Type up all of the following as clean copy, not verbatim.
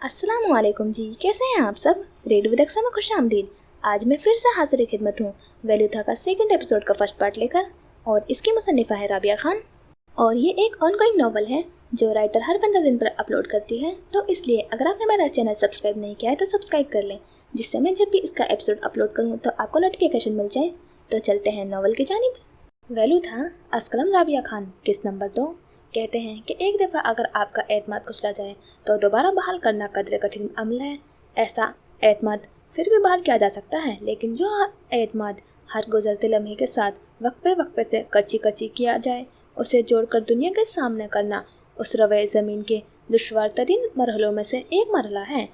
अस्सलाम वालेकुम जी, कैसे हैं आप सब। रेडियो विदक्सा में खुश आमदीद। आज मैं फिर से हाजिर खिदमत हूँ वेलू था का सेकंड एपिसोड का फर्स्ट पार्ट लेकर, और इसकी मुसन्निफा है राबिया खान। और ये एक ऑनगोइंग नॉवल है जो राइटर हर 15 दिन पर अपलोड करती है, तो इसलिए अगर आपने मेरा चैनल सब्सक्राइब नहीं किया है तो सब्सक्राइब कर लें, जिससे मैं जब भी इसका एपिसोड अपलोड करूँ तो आपको नोटिफिकेशन मिल जाए। तो चलते हैं नॉवल की जानिब। वेलू था अस्कलम राबिया खान, किस नंबर 2। कहते हैं कि एक दफ़ा अगर आपका एतमाद कुचला जाए तो दोबारा बहाल करना कदरे कठिन अमल है। ऐसा एतमाद फिर भी बहाल किया जा सकता है, लेकिन जो एतमाद हर गुजरते लम्हे के साथ वक्फे वक्फे से कच्ची कच्ची किया जाए, उसे जोड़कर दुनिया के सामने करना उस रवे ज़मीन के दुश्वार तरीन मरहलों में से एक मरहला है।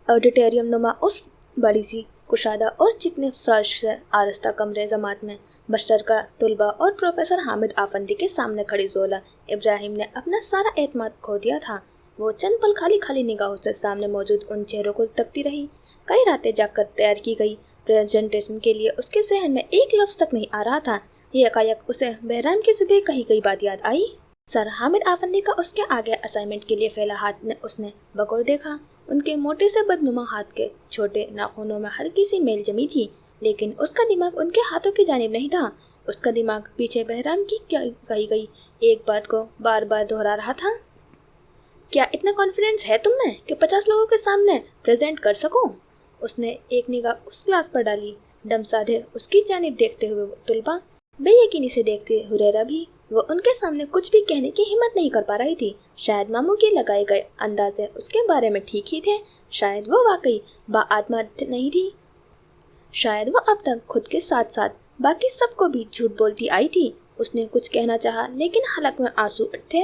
ऑडिटोरियम नुमा उस बड़ी सी कुशादा और चिकने फर्श से आरस्ता कमरे जमात में बशर तुलबा और प्रोफेसर हामिद आफंदी के सामने खड़ी जोला इब्राहिम ने अपना सारा एतमाद खो दिया था। वो चंद पल खाली खाली निगाहों से सामने मौजूद उन चेहरों को तकती रही। कई रातें जाकर तैयार की गई प्रेजेंटेशन के लिए उसके जहन में एक लफ्ज़ तक नहीं आ रहा था। ये एकाएक उसे बहराम की सुबह कही गई बात याद आई। सर हामिद आफंदी का उसके आगे असाइनमेंट के लिए फैला हाथ ने उसने बगौर देखा। उनके मोटे से बदनुमा हाथ के छोटे नाखूनों में हल्की सी मेल जमी थी, लेकिन उसका दिमाग उनके हाथों की जानिब नहीं था। उसका दिमाग पीछे बहराम की कही गई एक बात को बार बार दोहरा रहा था। क्या इतना कॉन्फिडेंस है तुम में कि 50 लोगों के सामने प्रेजेंट कर सको। उसने एक निगाह उस क्लास पर डाली। दम साधे उसकी जानिब देखते हुए तुलबा, बेयकीनी से देखते हुरैरा भी, वो उनके सामने कुछ भी कहने की हिम्मत नहीं कर पा रही थी। शायद मामू के लगाए गए अंदाजे उसके बारे में ठीक ही थे, शायद वो वाकई बाआत्मा नहीं थी, शायद वो अब तक खुद के साथ साथ बाकी सबको भी झूठ बोलती आई थी। उसने कुछ कहना चाहा, लेकिन हलक में आंसू थे।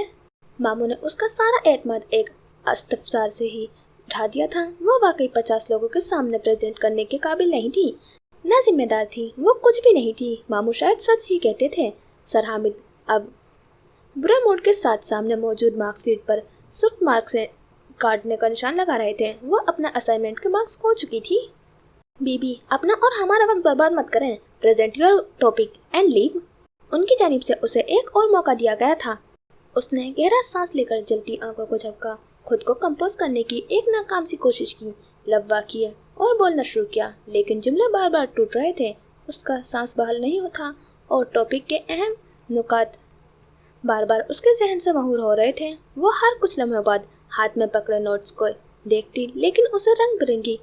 मामू ने उसका सारा एतमाद एक इस्तफसार से ही उठा दिया था। वो वाकई 50 लोगों के सामने प्रेजेंट करने के काबिल नहीं थी, ना जिम्मेदार थी, वो कुछ भी नहीं थी। मामू शायद सच ही कहते थे। सर हामिद अब बुरे मूड के साथ सामने मौजूद मार्कशीट पर सुर्ख मार्क से काटने का निशान लगा रहे थे। वो अपना असाइनमेंट के मार्क्स खो चुकी थी। बीबी, अपना और हमारा वक्त बर्बाद मत करें, present your topic and leave. उनकी जानिब से उसे एक और मौका दिया गया था। उसने गहरा सांस लेकर जलती आंखों को झपका, खुद को कंपोज करने की एक नाकाम सी कोशिश की, लब्बा किए और बोलना शुरू किया, लेकिन जुमले बार बार टूट रहे थे। उसका सांस बहाल नहीं होता और टॉपिक के अहम नुकात बार बार उसके जहन से महूर हो रहे थे। वो हर कुछ लम्हे बाद हाथ में पकड़े नोट्स को देखती, लेकिन उसे रंग बिरंगी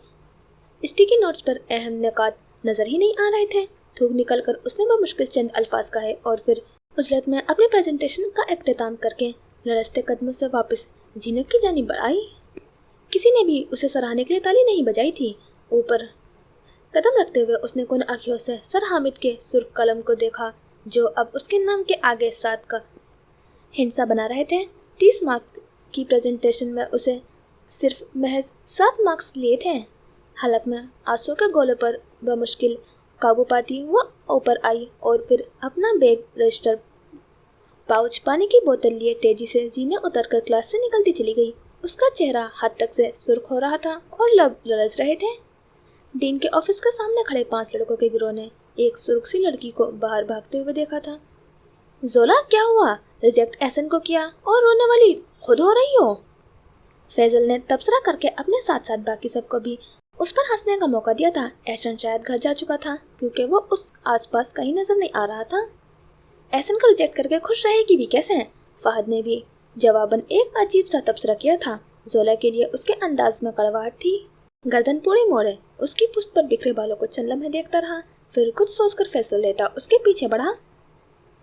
स्टिकी नोट्स पर अहम नुकात नजर ही नहीं आ रहे थे। थूक निकल कर उसने बमुश्किल चंद अल्फाज कहे और फिर उजलत में अपनी प्रेजेंटेशन का इख्तिताम करके लरजते कदमों से वापस जीने की जानिब बढ़ाई। किसी ने भी उसे सराहने के लिए ताली नहीं बजाई थी। ऊपर कदम रखते हुए उसने कुन आँखों से सर हामिद के सुर्ख कलम को देखा, जो अब उसके नाम के आगे 7 का हिंसा बना रहे थे। 30 मार्क्स की प्रेजेंटेशन में उसे सिर्फ महज 7 मार्क्स लिए थे। हलक में आंसू के गोले पर बमुश्किल काबू पाती वो ऊपर आई और फिर अपना बैग, रजिस्टर, पाउच, पानी की बोतल लिए तेजी से जीने उतरकर क्लास से निकलती चली गई। उसका चेहरा हद तक से सुर्ख हो रहा था और लब लरज रहे थे। डीन के ऑफिस के सामने खड़े 5 लड़कों के गिरोह ने एक सुर्ख सी लड़की को बाहर भागते हुए देखा था। जोला, क्या हुआ? रिजेक्ट एहसन को किया और रोने वाली खुद हो रही हो? फैजल ने तबसरा करके अपने साथ साथ बाकी सबको भी उस पर हंसने का मौका दिया था। एहसन शायद घर जा चुका था, क्योंकि वो उस आसपास कहीं नजर नहीं आ रहा था। एहसन को रिजेक्ट करके खुश रहेगी भी कैसे? फहद ने भी जवाबन एक अजीब सा तबसरा किया था। जोला के लिए उसके अंदाज में कड़वाहट थी। गर्दन पूरी मोड़े उसकी पुश्त पर बिखरे बालों को चंद लम्हे देखता रहा, फिर कुछ सोचकर फैसला लेता उसके पीछे बढ़ा।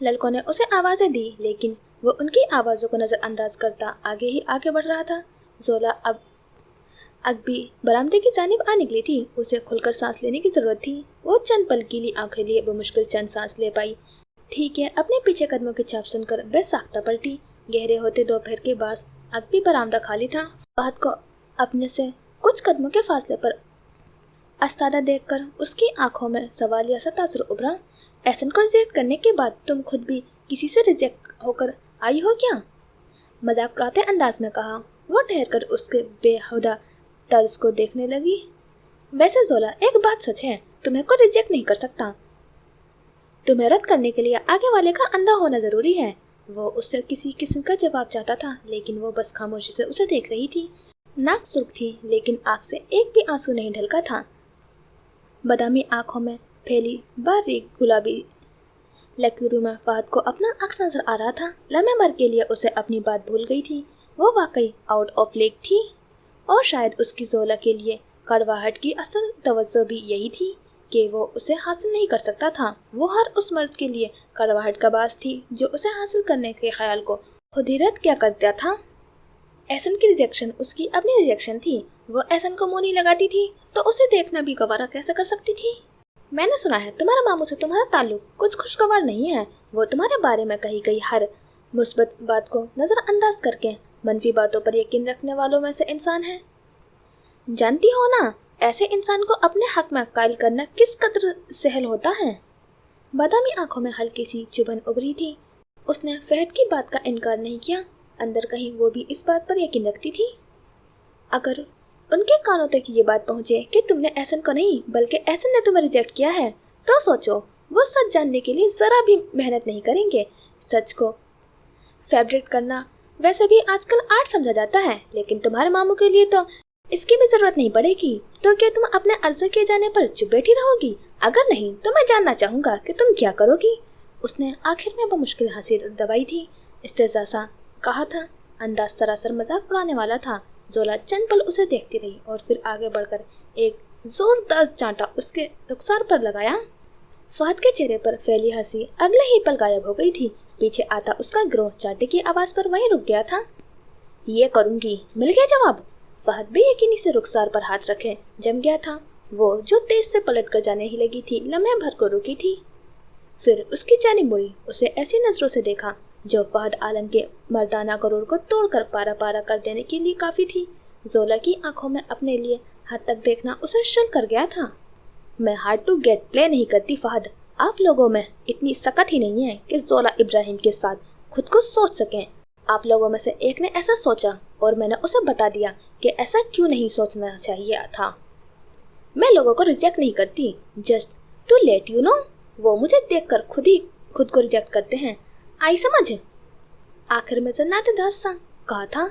लड़कों ने उसे आवाज़ें दी, लेकिन वो उनकी आवाज़ों को नज़रअंदाज करता आगे ही आगे बढ़ रहा था। जोला अब भी बरामदे की जानिब आ निकली थी। उसे खुलकर सांस लेने की ज़रूरत थी। वो चंद पल गीली आंखें लिए बमुश्किल चंद सांस ले पाई। ठीक है, अपने पीछे कदमों की छाप सुनकर बेसाख्ता पलटी। गहरे होते दोपहर के बाद अब भी बरामदा खाली था। फहद को अपने से कुछ कदमों के फासले पर अस्तादा देखकर उसकी आंखों में सवालिया सा तासुर उभरा। एहसन को रिजेक्ट करने के बाद तुम खुद भी किसी से रिजेक्ट होकर आई हो क्या? मजाक उड़ाते अंदाज में कहा। वो ठहर कर उसके बेहुदा तर्ज को देखने लगी। वैसे जोला, एक बात सच है, तुम्हें को रिजेक्ट नहीं कर सकता। तुम्हें रद्द करने के लिए आगे वाले का अंधा होना जरूरी है। वो उससे किसी किस्म का जवाब चाहता था, लेकिन वो बस खामोशी से उसे देख रही थी। नाक सुर्ख थी लेकिन आँख से एक भी आंसू नहीं ढलका था। बादामी आंखों में फैली बारीक गुलाबी लकीरों में फहद को अपना अक्स नजर आ रहा था। लम्हे भर के लिए उसे अपनी बात भूल गई थी। वो वाकई आउट ऑफ लेक थी और शायद उसकी जोला के लिए कड़वाहट की असल तवज्जो भी यही थी कि वो उसे हासिल नहीं कर सकता था। वो हर उस मर्द के लिए कड़वाहट का बास थी जो उसे हासिल करने के ख्याल को खुद ही रद्द क्या करता था। एहसन की रिजेक्शन उसकी अपनी रिजेक्शन थी। वो एहसन को मुंह नहीं लगाती थी तो उसे देखना भी गवारा कैसे कर सकती थी। मैंने सुना है तुम्हारे मामू से तुम्हारा ताल्लुक कुछ खुशगवार नहीं है। वो तुम्हारे बारे में कही गई हर मुस्बत बात को नज़रअंदाज करके मनफी बातों पर यकीन रखने वालों में से इंसान है। जानती हो ना, ऐसे इंसान को अपने हक में कायल करना किस कदर सहल होता है। बादामी आंखों में हल्की सी चुभन उभरी थी। उसने फहद की बात का इनकार नहीं किया। अंदर कहीं वो भी इस बात पर यकीन रखती थी। अगर उनके कानों तक ये बात पहुंचे कि तुमने एहसन को नहीं बल्कि एहसन ने तुम्हें रिजेक्ट किया है, तो सोचो वो सच जानने के लिए ज़रा भी मेहनत नहीं करेंगे। सच को फैब्रिकेट करना वैसे भी आजकल आर्ट समझा जाता है, लेकिन तुम्हारे मामू के लिए तो इसकी भी ज़रूरत नहीं पड़ेगी। तो क्या तुम अपने अर्ज़ किए जाने पर चुप बैठी रहोगी? अगर नहीं तो मैं जानना चाहूँगा कि तुम क्या करोगी। उसने आखिर में बमुश्किल हंसी दबाई थी। इस्तेज़ा सा कहा था, अंदाज सरासर मजाक उड़ाने वाला था। जोला चंद पल उसे देखती रही और फिर आगे बढ़कर एक जोरदार चांटा उसके रुखसार पर लगाया। फहद के चेहरे पर फैली हंसी अगले ही पल गायब हो गई थी। पीछे आता उसका गिरोह चांटे की आवाज़ पर वहीं रुक गया था। ये करूँगी, मिल गया जवाब। फहद बेयकीनी से रुखसार पर हाथ रखे जम गया था। वो जो तेज से पलट कर जाने ही लगी थी, लम्हे भर को रुकी थी। फिर उसकी जानिब मुड़ी, उसे ऐसी नजरों से देखा जो फहद आलम के मर्दाना गरूर को तोड़कर पारा पारा कर देने के लिए काफ़ी थी। जोला की आंखों में अपने लिए हद तक देखना उसे शल कर गया था। मैं हार्ड टू गेट प्ले नहीं करती फहद। आप लोगों में इतनी सकत ही नहीं है कि जोला इब्राहिम के साथ खुद को सोच सकें। आप लोगों में से एक ने ऐसा सोचा और मैंने उसे बता दिया कि ऐसा क्यों नहीं सोचना चाहिए था। मैं लोगों को रिजेक्ट नहीं करती, just to let you know. वो मुझे देखकर खुद को रिजेक्ट करते हैं। आई समझ? आखिर में जन्नतदार सा कहा था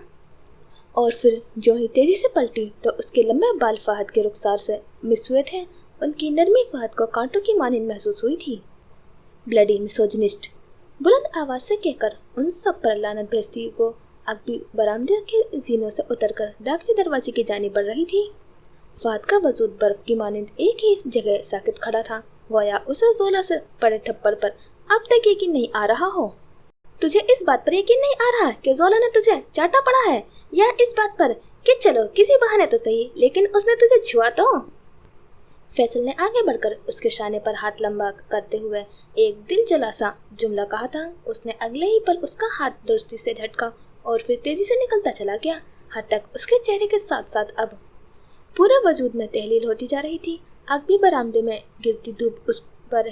और फिर जो ही तेजी से पलटी तो उसके लंबे बाल फहद के रुखसार से मिस हुए थे। उनकी नरमी फहद को कांटों की मानिंद महसूस हुई थी। ब्लडी मिसोजिनिस्ट, बुलंद आवाज से कहकर उन सब पर लानत भेजती वो अगबी बरामदे के जीनों से उतरकर दाखिली दरवाजे की जानिब बढ़ रही थी। फहद का वजूद बर्फ की मानिंद एक ही जगह साकित खड़ा था, गोया उसे जोला से पड़े थप्पड़ पर अब तक यकीन नहीं आ रहा हो। तुझे इस बात पर यकीन नहीं आ रहा कि जोला ने तुझे चाटा पड़ा है, या इस बात पर कि चलो किसी बहाने तो सही लेकिन उसने तुझे छुआ तो? फैसल ने आगे बढ़कर उसके शाने पर हाथ लंबा करते हुए एक दिल जला सा जुमला कहा था। उसने अगले ही पल उसका हाथ दुरुस्ती से झटका और फिर तेजी से निकलता चला गया। हद तक उसके चेहरे के साथ साथ अब पूरे वजूद में तहलील होती जा रही थी। अगबी बरामदे में गिरती धूप उस पर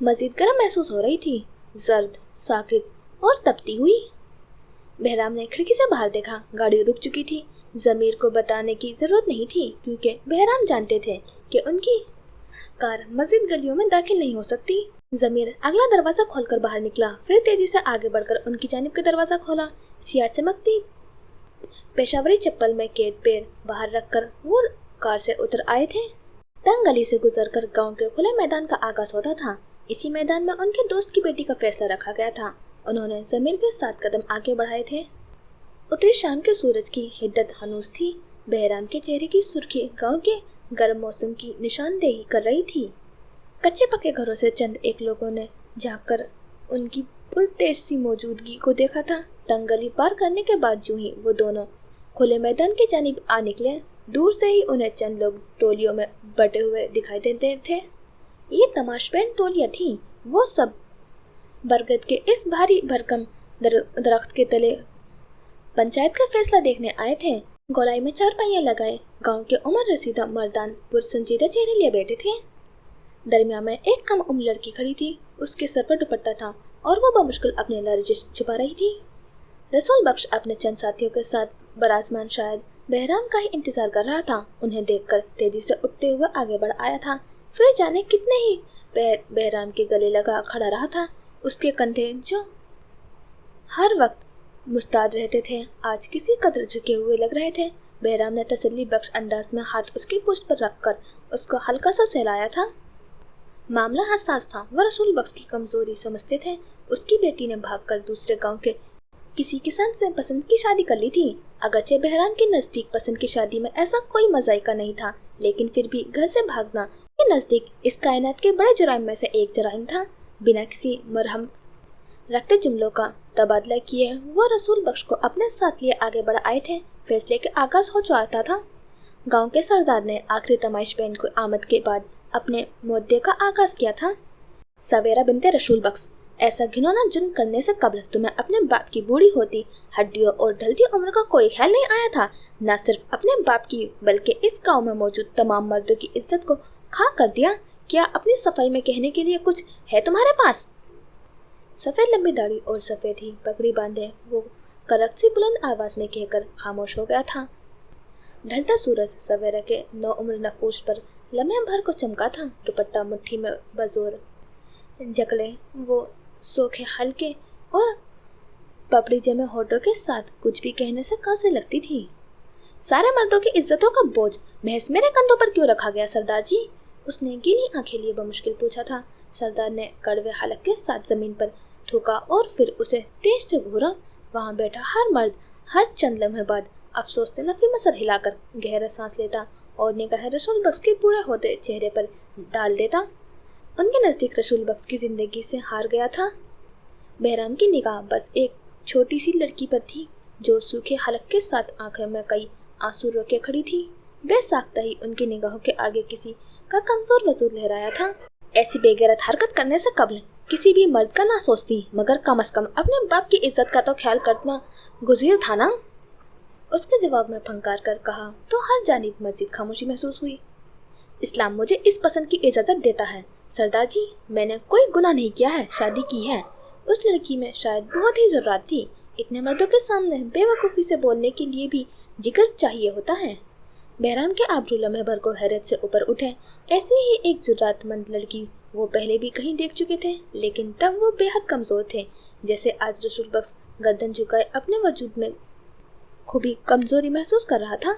मजीद गर्म महसूस हो रही थी, जर्द, साकित और तपती हुई। बहराम ने खिड़की से बाहर देखा। गाड़ी रुक चुकी थी। जमीर को बताने की जरूरत नहीं थी क्योंकि बहराम जानते थे कि उनकी कार मजीद गलियों में दाखिल नहीं हो सकती। जमीर अगला दरवाजा खोलकर बाहर निकला, फिर तेजी से आगे बढ़कर उनकी जानिब का दरवाजा खोला। सिया चमकती पेशावरी चप्पल में कैद पैर बाहर रखकर वो कार से उतर आए थे। तंग गली से गुजरकर गांव के खुले मैदान का आगाज होता था। इसी मैदान में उनके दोस्त की बेटी का फैसला रखा गया था। उन्होंने जमीर के 7 कदम आगे बढ़ाए थे। उतरी शाम के सूरज की हिद्दत हनूस थी। बहराम के चेहरे की सुर्खी गांव के गर्म मौसम की निशानदेही कर रही थी। कच्चे पक्के घरों से चंद एक लोगों ने झांक कर उनकी पुरतेज सी मौजूदगी को देखा था। तंग गली पार करने के बाद जो ही वो दोनों खुले मैदान की जानिब आ निकले, दूर से ही उन्हें चंद लोग टोलियों में बटे हुए दिखाई देते थे। ये तमाशबैन टोलियां थीं। वो सब बरगद के इस भारी भरकम दरख्त के तले पंचायत का फैसला देखने आए थे। गोलाई में 4 पहिए लगाए गांव के उम्र रसीदा मर्दान पुरसंजीदा चेहरे लिए बैठे थे। दरमियान में एक कम उम्र लड़की खड़ी थी। उसके सर पर दुपट्टा था और वो बमुश्किल अपने लर्जिश छुपा रही थी। रसूल बख्श अपने चंद साथियों के साथ बराजमान शायद बहराम का ही इंतजार कर रहा था। उन्हें देखकर तेजी से उठते हुए आगे बढ़ आया था। फिर जाने कितने ही बहराम के गले लगा खड़ा रहा था। उसके कंधे जो हर वक्त मुस्ताद रहते थे आज किसी कदर झुके हुए लग रहे थे। बहराम ने तसल्ली बख्श अंदाज में हाथ उसकी पुश्त पर रखकर उसको हल्का सा सहलाया था। मामला हसास था। वह रसूल बख्श की कमजोरी समझते थे। उसकी बेटी ने भागकर दूसरे गांव के किसी किसान से पसंद की शादी कर ली थी। अगरचे बहराम के नजदीक पसंद की शादी में ऐसा कोई मजाइका नहीं था, लेकिन फिर भी घर से भागना के नजदीक इस कायनात के बड़े जुराइम में से एक जुराइम था। बिना किसी मरहम रखते जुमलों का तबादला किए वो रसूल बख्श को अपने साथ लिए आगे बढ़ आए थे। फैसले के आगाज हो चुका था। गांव के सरदार ने आखिरी तमाइश बहन को आमद के बाद अपने मुद्दे का आगाज किया था। सवेरा बिनते रसूल बख्श, ऐसा घिनौना जुर्म करने से कबल तुम्हें अपने बाप की बूढ़ी होती हड्डियों और ढलती उम्र का कोई ख्याल नहीं आया था। न सिर्फ अपने बाप की बल्कि इस गांव में मौजूद तमाम मर्दों की इज्जत को खा कर दिया। क्या अपनी सफाई में कहने के लिए कुछ है तुम्हारे पास? सफेद लंबी दाढ़ी और सफेद ही पगड़ी बांधे वो करक सी बुलंद आवाज में कहकर खामोश हो गया था। ढलता सूरज सवेरा के नौउम्र नकूश पर लम्हे भर को चमका था। दुपट्टा मुट्ठी में बजोर जकड़े वो सोखे हल्के और पपड़ी जमे होठों के साथ कुछ भी कहने से कासे लगती थी। सारे मर्दों की इज्जतों का बोझ महज मेरे कंधों पर क्यों रखा गया सरदार जी? उसने गीली आंखें लिए बमुश्किल पूछा था। सरदार ने कड़वे हलक के साथ जमीन पर थूका और फिर उसे तेज से घूरा। वहां बैठा हर मर्द हर चंद लम्हे बाद अफसोस से नफी में सर हिलाकर गहरा सांस लेता और निगाहें रसूल बख्श के बूढ़े होते चेहरे पर डाल देता। उनके नजदीक रसूल बख्श की जिंदगी से हार गया था। बहराम की निगाह बस एक छोटी सी लड़की पर थी जो सूखे हलक के साथ आंखों में कई आंसू रोके खड़ी थी। बेसाख्ता ही उनकी निगाहों के आगे किसी का कमजोर वजूद लहराया था। ऐसी बेगैरत हरकत करने से कबल किसी भी मर्द का ना सोचती, मगर कम से कम अपने बाप की इज्जत का तो ख्याल करना गुज़ीर था ना। उसके जवाब में फंकार कर कहा तो हर जानिब मजीद खामोशी महसूस हुई। इस्लाम मुझे इस पसंद की इजाजत देता है सरदार जी। मैंने कोई गुनाह नहीं किया है, शादी की है। उस लड़की में शायद बहुत ही जरूरत थी। इतने मर्दों के सामने बेवकूफ़ी से बोलने के लिए भी जिगर चाहिए होता है। बहराम के आबरू लम्हे भर को हैरत से ऊपर उठे। ऐसी ही एक जरूरतमंद लड़की वो पहले भी कहीं देख चुके थे, लेकिन तब वो बेहद कमज़ोर थे। जैसे आज रसूल बख्श गर्दन झुकाए अपने वजूद में खूबी कमजोरी महसूस कर रहा था।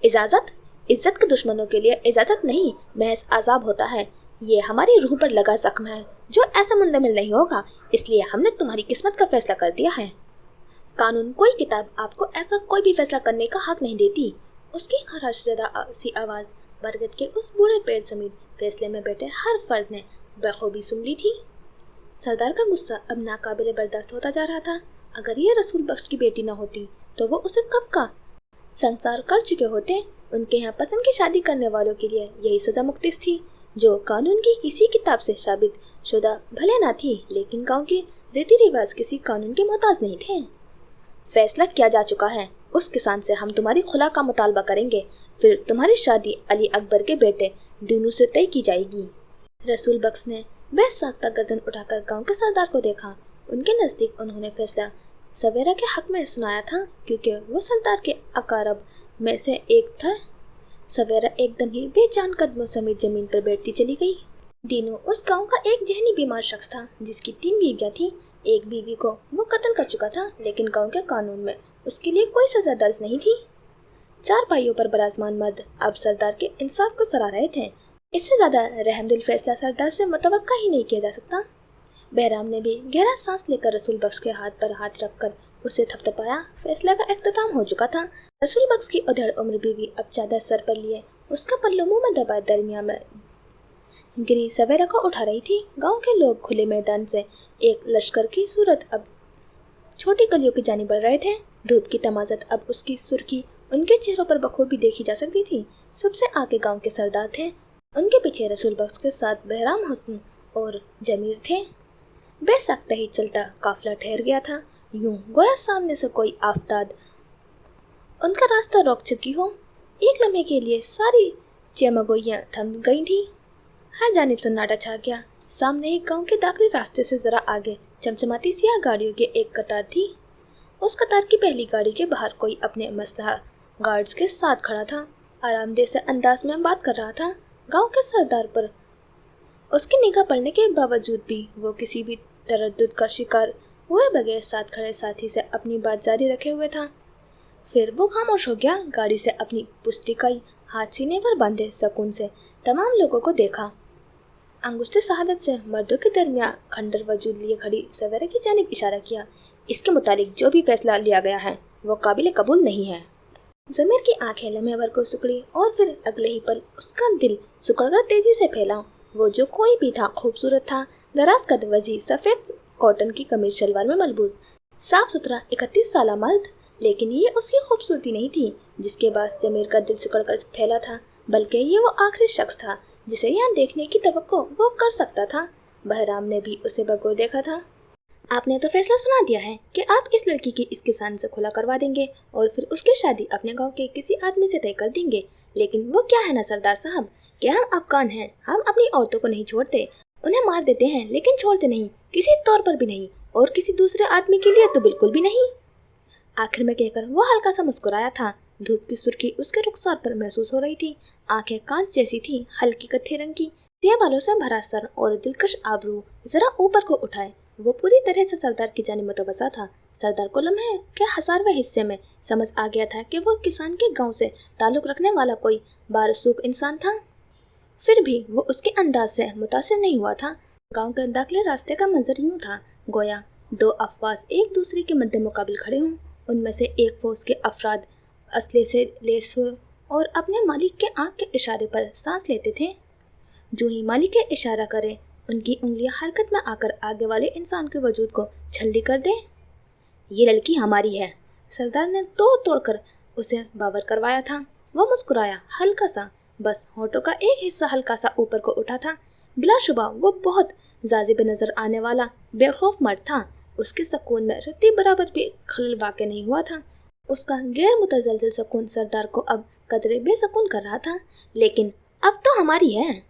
इजाज़त? इज्जत के दुश्मनों के लिए इजाज़त नहीं, महज अजाब होता है। ये हमारी रूह पर लगा जख्म है जो ऐसा मुंतमिल नहीं होगा, इसलिए हमने तुम्हारी किस्मत का फैसला कर दिया है। कानून कोई किताब आपको ऐसा कोई भी फैसला करने का हक नहीं देती। उसकी खराशज़दा सी आवाज़ बरगद के उस बूढ़े पेड़ समेत फैसले में बैठे हर फर्द ने बखूबी सुन ली थी। सरदार का गुस्सा अब नाकाबिले बर्दाश्त होता जा रहा था। अगर ये रसूल बख्श की बेटी न होती तो वो उसे कब का संसार कर चुके होते। उनके यहाँ पसंद की शादी करने वालों के लिए यही सजा मुख्तिस थी, जो कानून की किसी किताब से साबित शुदा भले ना थी, लेकिन गांव के रीति रिवाज किसी कानून के मोहताज नहीं थे। फैसला किया जा चुका है। उस किसान से हम तुम्हारी खुला का मुतालबा करेंगे, फिर तुम्हारी शादी अली अकबर के बेटे दीनू से तय की जाएगी। रसूल बख्श ने बेसाख्ता गर्दन उठाकर गांव के सरदार को देखा। उनके नज़दीक उन्होंने फैसला सवेरा के हक में सुनाया था, क्योंकि वो सरदार के अकारब में से एक था। सवेरा एकदम ही बेजान कदमों समेत जमीन पर बैठती चली गई। दीनू उस गांव का एक जहनी बीमार शख्स था जिसकी 3 बीवियां थीं। एक बीवी को वो कत्ल कर चुका था, लेकिन गांव के कानून में उसके लिए कोई सजा दर्ज नहीं थी। 4 पाइयों पर बराजमान मर्द अब सरदार के इंसाफ को सराह रहे थे। इससे ज्यादा रहमदिल फैसला सरदार से मुतवक्का ही नहीं किया जा सकता। बहराम ने भी गहरा सांस लेकर रसूल बख्श के हाथ पर हाथ रखकर उसे थपथपाया। फैसला का इख्तिताम हो चुका था। रसूल बख्श की उधड़ उम्र बीवी अब चादर सर पर लिए उसका पल्लू मुंह में दबाए दरमियान में गिरी सवेरा को उठा रही थी। गांव के लोग खुले मैदान से एक लश्कर की सूरत अब छोटी गलियों की जानी बढ़ रहे थे। धूप की तमाजत अब उसकी सुर्खी उनके चेहरों पर बखूबी देखी जा सकती थी। सबसे आगे गांव के सरदार थे। उनके पीछे रसूल बख्श के साथ बहराम हुस्न और जमीर थे। बेसाख्ता ही चलता काफिला ठहर गया था, यूं गोया सामने से कोई आफताब उनका रास्ता रोक चुकी हो। एक लम्हे के लिए सारी चमगोइयाँ थम गई थी। हर जानिब सन्नाटा छा गया। सामने एक गांव के दाखिली रास्ते से जरा आगे चमचमाती सियाह गाड़ियों की एक कतार थी। उस कतार की पहली गाड़ी के बाहर कोई अपने मसलह गार्ड्स के साथ खड़ा था, आरामदेह से अंदाज में बात कर रहा था। गांव के सरदार पर उसकी निगाह पड़ने के बावजूद भी वो किसी भी तरद्दुद का शिकार हुए बगैर साथ खड़े साथी से अपनी बात जारी रखे हुए था। फिर वो खामोश हो गया। गाड़ी से अपनी पुस्तिकाई हाथ सीने पर बांधे सुकून से तमाम लोगों को देखा। अंगुष्ठ शहादत से मर्दों के दरमियान खंडर वजूद लिए खड़ी सवेरा की जानिब इशारा किया। इसके मुतालिक जो भी फैसला लिया गया है वो काबिल कबूल नहीं है। ज़मीर की आंखें लम्हे भर को सिकुड़ी और फिर अगले ही पल उसका दिल सिकुड़कर तेजी से फैला। वो जो कोई भी था खूबसूरत था, दराज कद वजी सफ़ेद कॉटन की कमीज शलवार में मलबूस, साफ सुथरा 31 साला मर्द। लेकिन ये उसकी खूबसूरती नहीं थी जिसके बाद ज़मीर का दिल सिकुड़कर फैला था, बल्कि ये वो आखिरी शख्स था जिसे यहाँ देखने की तवक्को वो कर सकता था। बहराम ने भी उसे बगौर देखा था। आपने तो फैसला सुना दिया है कि आप इस लड़की की इस किसान से खुला करवा देंगे और फिर उसकी शादी अपने गांव के किसी आदमी से तय कर देंगे। लेकिन वो क्या है ना सरदार साहब कि हम अफगान हैं, हम अपनी औरतों को नहीं छोड़ते। उन्हें मार देते हैं लेकिन छोड़ते नहीं, किसी तौर पर भी नहीं, और किसी दूसरे आदमी के लिए तो बिल्कुल भी नहीं। आखिर में कहकर वो हल्का सा मुस्कुराया था। धूप की सुर्खी उसके रुखसार पर महसूस हो रही थी। आंखें कांच जैसी थी, हल्की कत्थे रंग की, सिया बालों से भरा सर और दिलकश आबरू जरा ऊपर को उठाए। वो पूरी तरह से सरदार की जानिब मुतवज्जा था। सरदार को लम्हे के 1000वें हिस्से में समझ आ गया था कि वो किसान के गांव से ताल्लुक रखने वाला कोई बारसूख इंसान था। फिर भी वो उसके अंदाज से मुतासिर नहीं हुआ था। गांव के दाखिले रास्ते का मंजर यूं था गोया 2 अफवाज एक दूसरे के मद्दे मुकाबिल खड़े हों। उनमें से एक फौज के अफराद असले से लेस हुए और अपने मालिक के आंख के इशारे पर सांस लेते थे। जो ही मालिक के इशारा करे उनकी उंगलियां हरकत में आकर आगे वाले इंसान के वजूद को छल्ली कर दे। ये लड़की हमारी है, सरदार ने तोड़ तोड़ कर उसे बावर करवाया था। वो मुस्कुराया हल्का सा, बस होठों का एक हिस्सा हल्का सा ऊपर को उठा था। बिलाशुबा वो बहुत जाजिब नजर आने वाला बेखौफ मर्द था। उसके सुकून में रत्ती बराबर भी खलल वाक़ नहीं हुआ था। उसका गैर मुतज़लज़ल सुकून सरदार को अब कदरे बेसुकून कर रहा था। लेकिन अब तो हमारी है,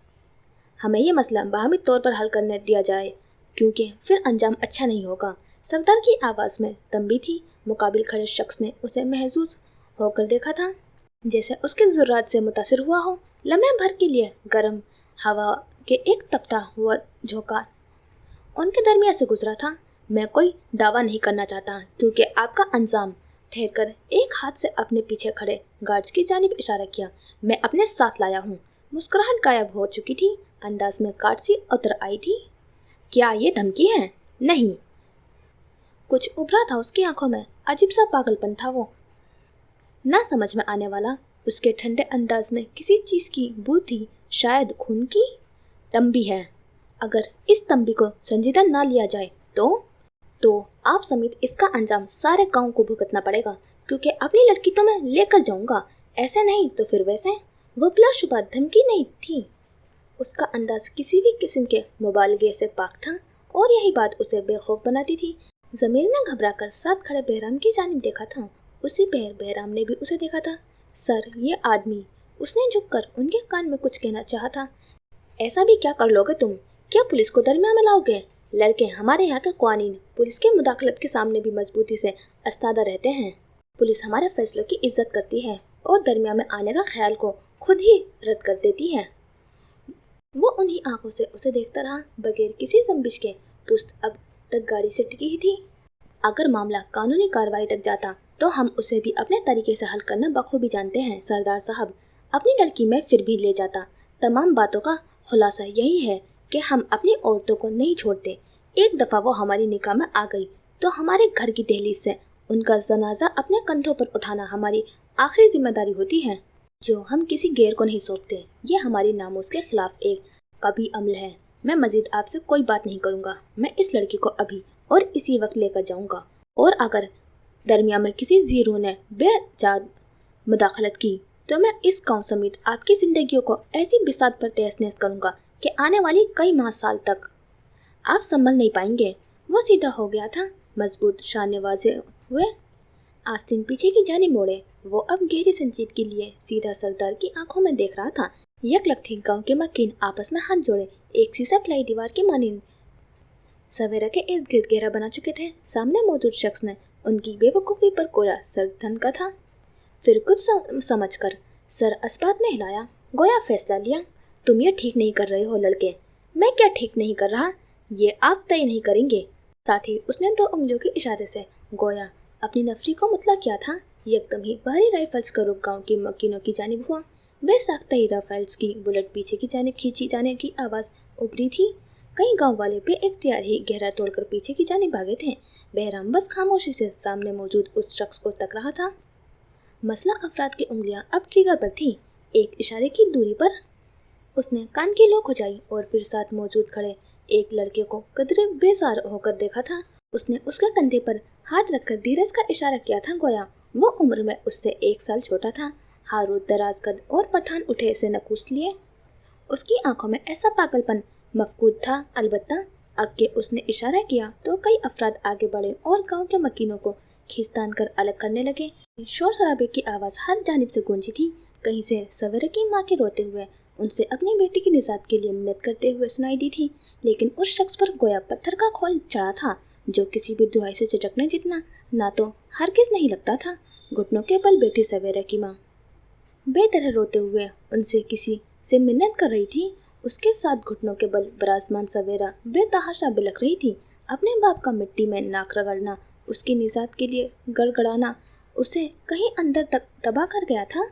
हमें ये मसला बाहमी तौर पर हल करने दिया जाए, क्योंकि फिर अंजाम अच्छा नहीं होगा। सरदार की आवाज़ में तंबी थी। मुकाबिल खड़े शख्स ने उसे महसूस होकर देखा था, जैसे उसके ज़ुर्रात से मुतासिर हुआ हो। लम्हे भर के लिए गर्म हवा के एक तपता हुआ झोंका उनके दरमियान से गुजरा था। मैं कोई दावा नहीं करना चाहता क्योंकि आपका अंजाम। ठहर कर एक हाथ से अपने पीछे खड़े गार्ड्स की जानिब इशारा किया। मैं अपने साथ लाया हूँ। मुस्कुराहट गायब हो चुकी थी, अंदाज में काट सी उतर आई थी। क्या ये धमकी है? नहीं। कुछ उभरा था उसकी आंखों में, अजीब सा पागलपन था वो, ना समझ में आने वाला। उसके ठंडे अंदाज में किसी चीज़ की बू थी, शायद खून की। तंबी है, अगर इस तंबी को संजीदा ना लिया जाए तो आप समेत इसका अंजाम सारे गांव को भुगतना पड़ेगा, क्योंकि अपनी लड़की तो मैं लेकर जाऊंगा, ऐसे नहीं तो फिर वैसे। वो बिलाशुबा धमकी नहीं थी, उसका अंदाज किसी भी किस्म के मुबालगे से पाक था और यही बात उसे बेखौफ बनाती थी। ज़मीर ने घबराकर साथ खड़े बहराम की जानिब देखा था। उसी पहर बहराम ने भी उसे देखा था। सर, ये आदमी, उसने झुककर उनके कान में कुछ कहना चाहा था। ऐसा भी क्या कर लोगे तुम? क्या पुलिस को दरमियान में लाओगे? लड़के, हमारे यहाँ के कानून पुलिस के मुदाखलत के सामने भी मजबूती से अस्तादा रहते हैं। पुलिस हमारे फैसलों की इज्जत करती है और दरमियान में आने का ख्याल को खुद ही रद्द कर देती है। वो उन्हीं आंखों से उसे देखता रहा, बगैर किसी जंबिश के। पुश्त अब तक गाड़ी से टिकी ही थी। अगर मामला कानूनी कार्रवाई तक जाता तो हम उसे भी अपने तरीके से हल करना बखूबी जानते हैं सरदार साहब। अपनी लड़की में फिर भी ले जाता। तमाम बातों का खुलासा यही है कि हम अपनी औरतों को नहीं छोड़ते। एक दफ़ा वो हमारी निगाह में आ गई तो हमारे घर की दहलीज से उनका जनाजा अपने कंधों पर उठाना हमारी आखिरी जिम्मेदारी होती है, जो हम किसी गैर को नहीं सौंपते। ये हमारी नामूस के खिलाफ एक कभी अमल है। मैं मजीद आपसे कोई बात नहीं करूँगा। मैं इस लड़की को अभी और इसी वक्त लेकर जाऊँगा, और अगर दरमियान में किसी जीरो ने बेजाद मुदाखलत की तो मैं इस गाँव समेत आपकी ज़िंदगियों को ऐसी बिसात पर तहस नहस करूँगा कि आने वाली कई माह साल तक आप संभल नहीं पाएंगे। वो सीधा हो गया था, मजबूत शाने वाजे हुए, आस्तीन पीछे की जानिब मोड़े। वो अब गहरी संजीदगी लिए सीधा सरदार की आंखों में देख रहा था। यकलक थी गांव के मकीन आपस में हाथ जोड़े एक सी प्लाई दीवार के मानिंद सवेरा के इर्द गिर्द घेरा बना चुके थे। सामने मौजूद शख्स ने उनकी बेवकूफ़ी पर गोया सर धनका था। फिर कुछ समझकर सर अस्बात में हिलाया, गोया फैसला लिया। तुम ये ठीक नहीं कर रहे हो लड़के। मैं क्या ठीक नहीं कर रहा, ये आप तय नहीं करेंगे। साथ ही उसने 2 उंगलियों के इशारे से गोया अपनी नफरी को मुतला किया था। एकदम ही भारी राइफल्स का रुख गाँव की मकीनों की जानिब हुआ। बेसाख्ता ही राइफल्स की बुलेट पीछे की जानिब खींची जाने की आवाज़ उभरी थी। कई गांव वाले बेइख्तियार ही गहरा तोड़कर पीछे की जानिब भागे थे। बहराम बस खामोशी से सामने मौजूद उस शख्स को तक रहा था। मसला अफराद की उंगलियां अब ट्रिगर पर थी। एक इशारे की दूरी पर उसने कान की लो खुजाई और फिर साथ मौजूद खड़े एक लड़के को कदरे बेजार होकर देखा था। उसने उसके कंधे पर हाथ रखकर धीरज का इशारा किया था, गोया वो उम्र में उससे 1 साल छोटा था। हारूद दराज कद और पठान उठे से नकूस लिए। उसकी आंखों में ऐसा पागलपन मफकूद था। अलबत्ता अब के उसने इशारा किया तो कई अफराद आगे बढ़े और गांव के मकीनों को खींचतान कर अलग करने लगे। शोर शराबे की आवाज़ हर जानिब से गूंजी थी। कहीं से सवेरे की माँ के रोते हुए उनसे अपनी बेटी की निजात के लिए मिन्नत करते हुए सुनाई दी थी। लेकिन उस शख्स पर गोया पत्थर का खोल चढ़ा था, जो किसी भी दुहाई से झटकने जितना ना तो हरगिज नहीं लगता था। घुटनों के बल बैठी सवेरा की माँ बेतरह रोते हुए उनसे किसी से मिन्नत कर रही थी। उसके साथ घुटनों के बल बराजमान सवेरा बेतहाशा बिलख रही थी। अपने बाप का मिट्टी में नाक रगड़ना, उसकी निजात के लिए गड़गड़ाना उसे कहीं अंदर तक दबा कर गया था।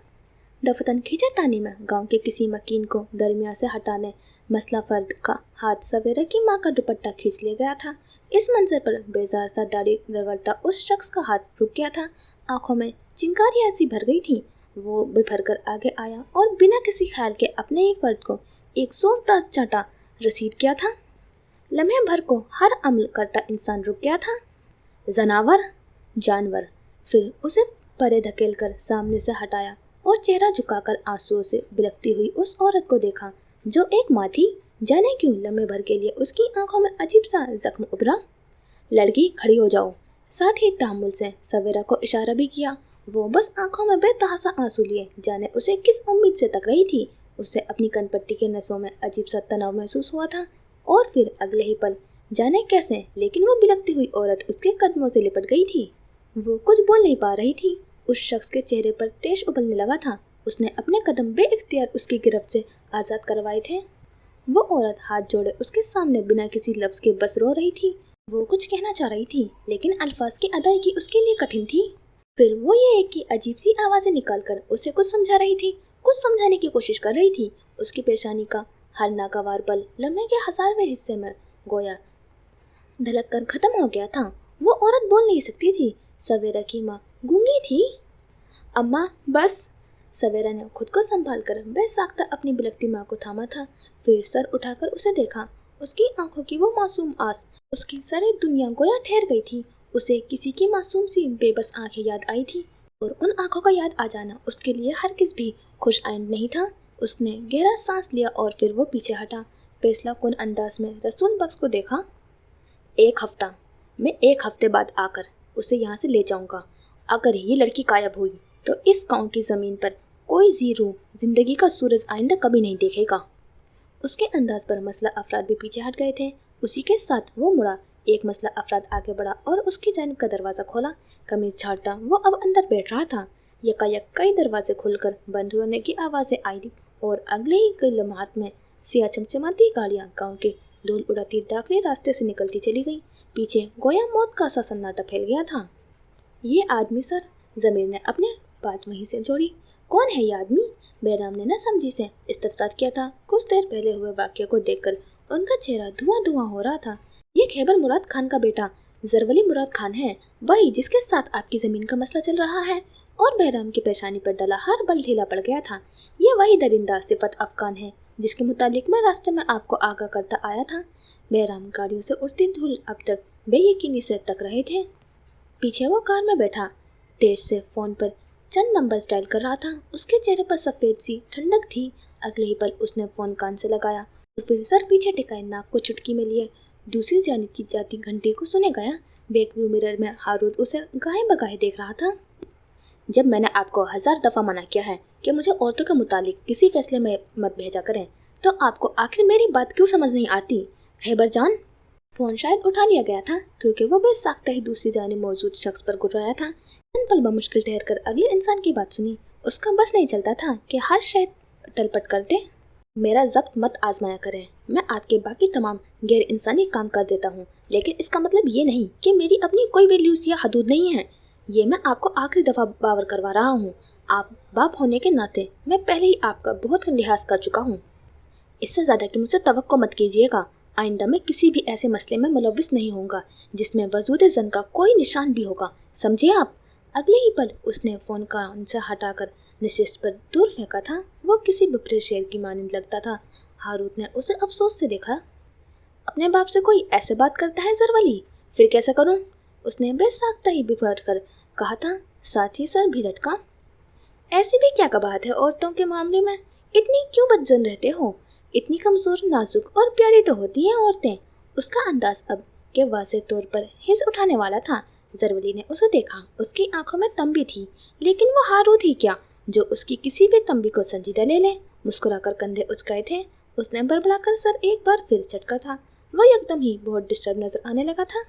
दफतन खींचातानी में गांव के किसी मकीन को दरमिया से हटाने मसला फर्द का हाथ सवेरा की माँ का दुपट्टा खींच ले गया था। इस मंजर पर बेजार सा दाढ़ी रगड़ता उस शख्स का हाथ रुक गया था। आंखों में चिंगारियां सी भर गई थी। वो बिफर कर आगे आया और बिना किसी ख्याल के अपने ही फर्द को एक जोरदार चांटा रसीद किया था। लम्हे भर को हर अमल करता इंसान रुक गया था। जनावर, जानवर। फिर उसे परे धकेल कर सामने से हटाया और चेहरा झुकाकर आंसुओं से बिलखती हुई उस औरत को देखा जो एक माँ थी। जाने क्यों लम्हे भर के लिए उसकी आंखों में अजीब सा जख्म उभरा। लड़की खड़ी हो जाओ। साथ ही तहम्मुल से सवेरा को इशारा भी किया। वो बस आंखों में बेतहासा आंसू लिए जाने उसे किस उम्मीद से तक रही थी। उसे अपनी कनपट्टी के नसों में अजीब सा तनाव महसूस हुआ था और फिर अगले ही पल जाने कैसे लेकिन वो बिलखती हुई औरत उसके कदमों से लिपट गई थी। वो कुछ बोल नहीं पा रही थी। उस शख्स के चेहरे पर तेज उबलने लगा था। उसने अपने कदम बेइख्तियार उसकी गिरफ्त से आज़ाद करवाए थे। वो औरत हाथ जोड़े उसके सामने बिना किसी लफ्ज़ के बस रो रही थी। वो कुछ कहना चाह रही थी लेकिन अल्फाज की अदायगी उसके लिए कठिन थी। फिर वो ये एक की अजीब सी आवाज़ें निकालकर उसे कुछ समझा रही थी, कुछ समझाने की कोशिश कर रही थी। उसकी पेशानी का हर नागवार बल लम्हे के 1000वें हिस्से में गोया धलक कर खत्म हो गया था। वो औरत बोल नहीं सकती थी। सवेरा की माँ गूंगी थी। अम्मा बस। सवेरा ने खुद को संभाल कर बेसाख्ता अपनी बिलखती माँ को थामा था। फिर सर उठाकर उसे देखा। उसकी आंखों की वो मासूम आस, उसकी सारी दुनिया गोया ठहर गई थी। उसे किसी की मासूम सी बेबस आंखें याद आई थी और उन आंखों का याद आ जाना उसके लिए हरगिज़ भी खुश आइंद नहीं था। उसने गहरा सांस लिया और फिर वो पीछे हटा। फैसला कुन अंदाज में रसूल बख्श को देखा। 1 हफ्ता, मैं 1 हफ्ते बाद आकर उसे यहाँ से ले जाऊंगा। अगर ये लड़की गायब हुई तो इस गांव की ज़मीन पर कोई जीरू जिंदगी का सूरज आइंदा कभी नहीं देखेगा। उसके अंदाज पर मसला अफराद भी पीछे हट गए थे। उसी के साथ वो मुड़ा। एक मसला अफराद आगे बढ़ा और उसकी जानिब का दरवाज़ा खोला। कमीज झाड़ता वो अब अंदर बैठ रहा था। यकायक कई दरवाजे खुलकर बंद होने की आवाज़ें आई थी और अगले ही कई लम्हात में सिया चमचमाती गाड़ियाँ गाँव के धूल उड़ाती दाखिली रास्ते से निकलती चली गई। पीछे गोया मौत का सा सन्नाटा फैल गया था। ये आदमी सर, ज़मीर ने अपने बात वहीं से जोड़ी। कौन है ये आदमी? बैराम ने न समझी से इस्तफसार किया था। कुछ देर पहले हुए वाक़ये को देखकर उनका चेहरा धुआं धुआं हो रहा था। ये खैबर मुराद खान का बेटा जरवली मुराद खान है, वही जिसके साथ आपकी ज़मीन का मसला चल रहा है। और बैराम की पेशानी पर डला हर बल ढीला पड़ गया था। ये वही दरिंदा सिफत अफगान है जिसके मुतालिक मैं रास्ते में आपको आगाह करता आया था। बैराम गाड़ियों से उड़ती धूल अब तक बेयकीनी से तक रहे थे। पीछे वो कार में बैठा तेज से फ़ोन पर चंद नंबर्स डायल कर रहा था। उसके चेहरे पर सफ़ेद सी ठंडक थी। अगले ही पल उसने फ़ोन कान से लगाया और फिर सर पीछे टिकाए नाक को चुटकी में लिए दूसरी जानिब की जाती घंटी को सुने गया। बैक व्यू मिरर में हारूद उसे गाहे बगाहे देख रहा था। जब मैंने आपको 1000 दफ़ा मना किया है कि मुझे औरतों के मुतालिक किसी फैसले में मत भेजा करें, तो आपको आखिर मेरी बात क्यों समझ नहीं आती? खैबर जान। फ़ोन शायद उठा लिया गया था क्योंकि वो बेसाख्ता ही दूसरी जानिब मौजूद शख्स पर गुर्राया था। इन पल बमुश्किल ठहर कर अगले इंसान की बात सुनी। उसका बस नहीं चलता था कि हर शय टलपट कर दे। मेरा ज़ब्त मत आजमाया करें। मैं आपके बाकी तमाम गैर इंसानी काम कर देता हूँ, लेकिन इसका मतलब ये नहीं कि मेरी अपनी कोई वैल्यूज़ या हदूद नहीं है। ये मैं आपको आखिरी दफ़ा बावर करवा रहा हूँ। आप बाप होने के नाते मैं पहले ही आपका बहुत लिहाज कर चुका हूँ। इससे ज़्यादा कि मुझसे तवक्को मत कीजिएगा। आइंदा मैं किसी भी ऐसे मसले में मुलव्विस नहीं होऊंगा जिसमें वजूद ज़न का कोई निशान भी होगा, समझिए आप। अगले ही पल उसने फ़ोन कान से हटाकर नशिस्त पर दूर फेंका था। वो किसी बपरे शेर की मानिंद लगता था। हारूत ने उसे अफसोस से देखा। अपने बाप से कोई ऐसे बात करता है ज़रवली? फिर कैसे करूं? उसने बेसाख्ता ही बिफर कर कहा था, साथ ही सर भी झटका। ऐसी भी क्या कबाहत है औरतों के मामले में? इतनी क्यों बदजन रहते हो? इतनी कमज़ोर, नाजुक और प्यारी तो होती हैं औरतें। उसका अंदाज अब के वाज़ेह तौर पर हिस्स उठाने वाला था। ज़रवली ने उसे देखा। उसकी आंखों में तंबी थी, लेकिन वो हारूत ही क्या जो उसकी किसी भी तंबी को संजीदा ले ले। मुस्कुराकर कंधे उचकाए थे। उसने बड़बड़ाकर सर एक बार फिर झटका था। वो एकदम ही बहुत डिस्टर्ब नजर आने लगा था।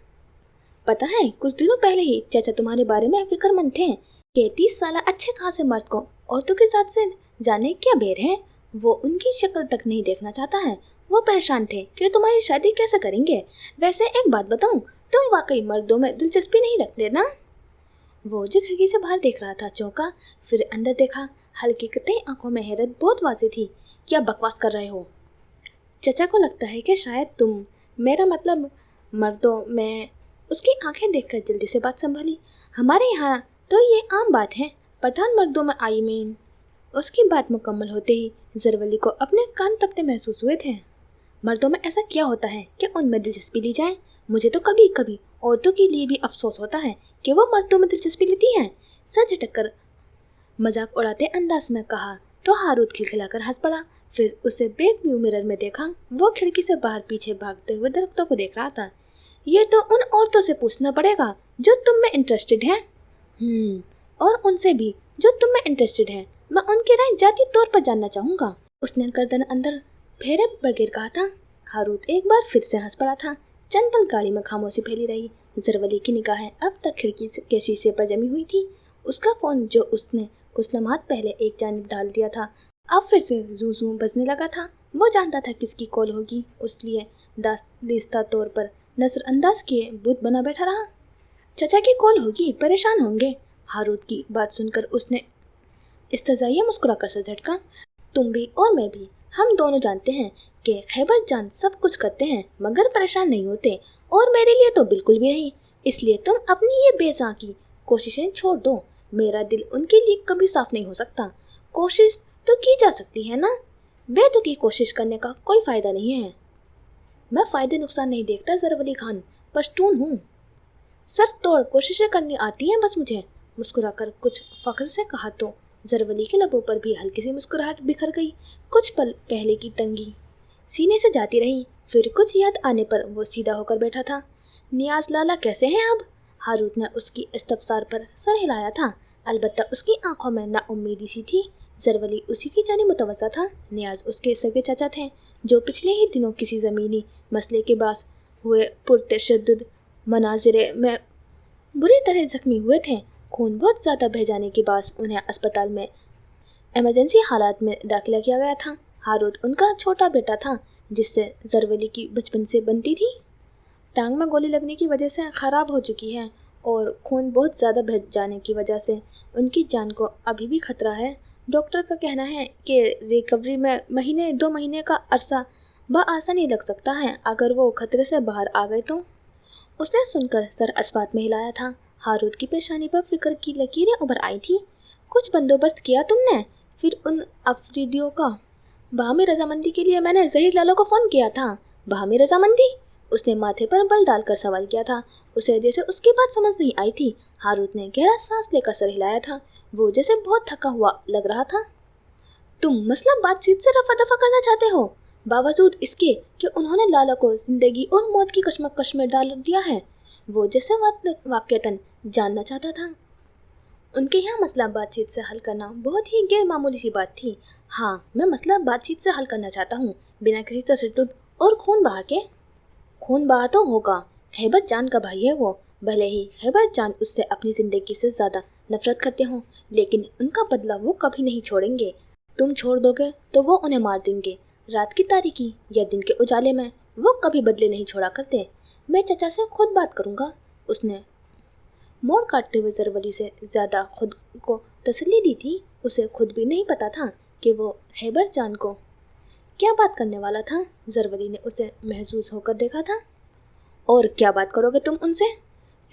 पता है, कुछ दिनों पहले ही चाचा तुम्हारे बारे में फिक्रमंद थे कि 30 साल अच्छे खासे मर्द को औरतों के साथ से जाने क्या बेर है। वो उनकी शक्ल तक नहीं देखना चाहता है। वो परेशान थे कि तुम्हारी शादी कैसे करेंगे। वैसे एक बात बताऊं, तुम वाकई मर्दों में दिलचस्पी नहीं रखते ना? वो जो खिड़की से बाहर देख रहा था चौंका, फिर अंदर देखा। हल्की कतई आंखों में हैरत बहुत वाज़ेह थी। क्या बकवास कर रहे हो? चचा को लगता है कि शायद तुम, मेरा मतलब मर्दों में। उसकी आंखें देखकर जल्दी से बात संभाली। हमारे यहाँ तो ये आम बात है, पठान मर्दों में आई मीन। उसकी बात मुकम्मल होते ही ज़रवली को अपने कान तपते महसूस हुए थे। मर्दों में ऐसा क्या होता है कि उनमें दिलचस्पी ली जाए? मुझे तो कभी कभी औरतों के लिए भी अफसोस होता है कि वो मर्दों में दिलचस्पी लेती हैं। सर झटक कर मजाक उड़ाते अंदाज में कहा तो हारूत खिलखिलाकर हंस पड़ा। फिर उसे बैक व्यू मिरर में देखा। वो खिड़की से बाहर पीछे भागते हुए दरख्तों को देख रहा था। ये तो उन औरतों से पूछना पड़ेगा जो तुम में इंटरेस्टेड हैं। और उनसे भी जो तुम में इंटरेस्टेड हैं। मैं उनकी राय जाती तौर पर जानना चाहूँगा। उसने गर्दन अंदर फेरे बगैर कहा था। हारूत एक बार फिर से हंस पड़ा था। चंद पल गाड़ी में खामोशी फैली रही। ज़रवली की निगाहें अब तक खिड़की के शीशे पर जमी हुई थी। उसका फ़ोन जो उसने कुछ लम्हात पहले एक जानिब डाल दिया था, अब फिर से जू जू बजने लगा था। वो जानता था किसकी कॉल होगी, इसलिए दास्ता तौर पर नजरअंदाज किए बुत बना बैठा रहा। चचा की कॉल होगी, परेशान होंगे। हारूत की बात सुनकर उसने इस्तज़ाइया मुस्कुराकर से झटका। तुम भी और मैं भी, हम दोनों जानते हैं कि खैबर जान सब कुछ करते हैं मगर परेशान नहीं होते, और मेरे लिए तो बिल्कुल भी नहीं। इसलिए तुम अपनी ये बेजाकी कोशिशें छोड़ दो। मेरा दिल उनके लिए कभी साफ नहीं हो सकता। कोशिश तो की जा सकती है ना? बेतुकी कोशिश करने का कोई फ़ायदा नहीं है। मैं फ़ायदे नुकसान नहीं देखता ज़रवली खान, पश्तून हूँ। सर तोड़ कोशिशें करनी आती हैं बस मुझे। मुस्कुराकर कुछ फ़ख्र से कहा तो ज़रवली के लबों पर भी हल्की सी मुस्कुराहट बिखर गई। कुछ पल पहले की तंगी सीने से जाती रही। फिर कुछ याद आने पर वो सीधा होकर बैठा था। नियाज लाला कैसे हैं अब? हारूत ने उसकी इस्तफसार पर सर हिलाया था। अलबत्ता उसकी आंखों में नाउम्मीदी सी थी। ज़रवली उसी की जानिब मुतवज्जा था। नियाज उसके सगे चाचा थे जो पिछले ही दिनों किसी ज़मीनी मसले के बास हुए पुरतशद्दुद मनाज़िरे में बुरी तरह जख्मी हुए थे। खून बहुत ज़्यादा बह जाने के बास उन्हें अस्पताल में इमरजेंसी हालात में दाखिला किया गया था। हारूत उनका छोटा बेटा था जिससे ज़रवली की बचपन से बनती थी। टांग में गोली लगने की वजह से ख़राब हो चुकी है और खून बहुत ज़्यादा बह जाने की वजह से उनकी जान को अभी भी खतरा है। डॉक्टर का कहना है कि रिकवरी में महीने 2 महीने का अरसा बआसानी लग सकता है अगर वो खतरे से बाहर आ गए तो। उसने सुनकर सर अस्बात में हिलाया था। हारूत की पेशानी पर फिक्र की लकीरें उभर आई थी। कुछ बंदोबस्त किया तुमने? फिर उन अफरीदियों का? बाहमी रजामंदी के लिए मैंने ज़हीर लालो को फ़ोन किया था। बाहमी रजामंदी? उसने माथे पर बल डालकर सवाल किया था। उसे जैसे उसकी बात समझ नहीं आई थी। हारूत ने गहरा सांस लेकर सर हिलाया था। वो जैसे बहुत थका हुआ लग रहा था। तुम मसला बातचीत से रफा दफा करना चाहते हो, बावजूद इसके कि उन्होंने लाला को जिंदगी और मौत की कश्मकश में डाल दिया है। वो जैसे वाक़तन जानना चाहता था। उनके यहाँ मसला बातचीत से हल करना बहुत ही गैर मामूली सी बात थी। हाँ, मैं मसला बातचीत से हल करना चाहता हूँ, बिना किसी तशद्दुद और खून बहा के। खून बहा तो होगा। खैबर जान का भाई है वो। भले ही खैबर जान उससे अपनी ज़िंदगी से ज़्यादा नफरत करते हों, लेकिन उनका बदला वो कभी नहीं छोड़ेंगे। तुम छोड़ दोगे तो वो उन्हें मार देंगे। रात की तारीकी या दिन के उजाले में वो कभी बदले नहीं छोड़ा करते। मैं चचा से खुद बात करूँगा। उसने मोड़ काटते हुए ज़रवली से ज़्यादा खुद को तसल्ली दी थी। उसे खुद भी नहीं पता था कि वो खैबर जान को क्या बात करने वाला था। ज़रवली ने उसे महसूस होकर देखा था। और क्या बात करोगे तुम उनसे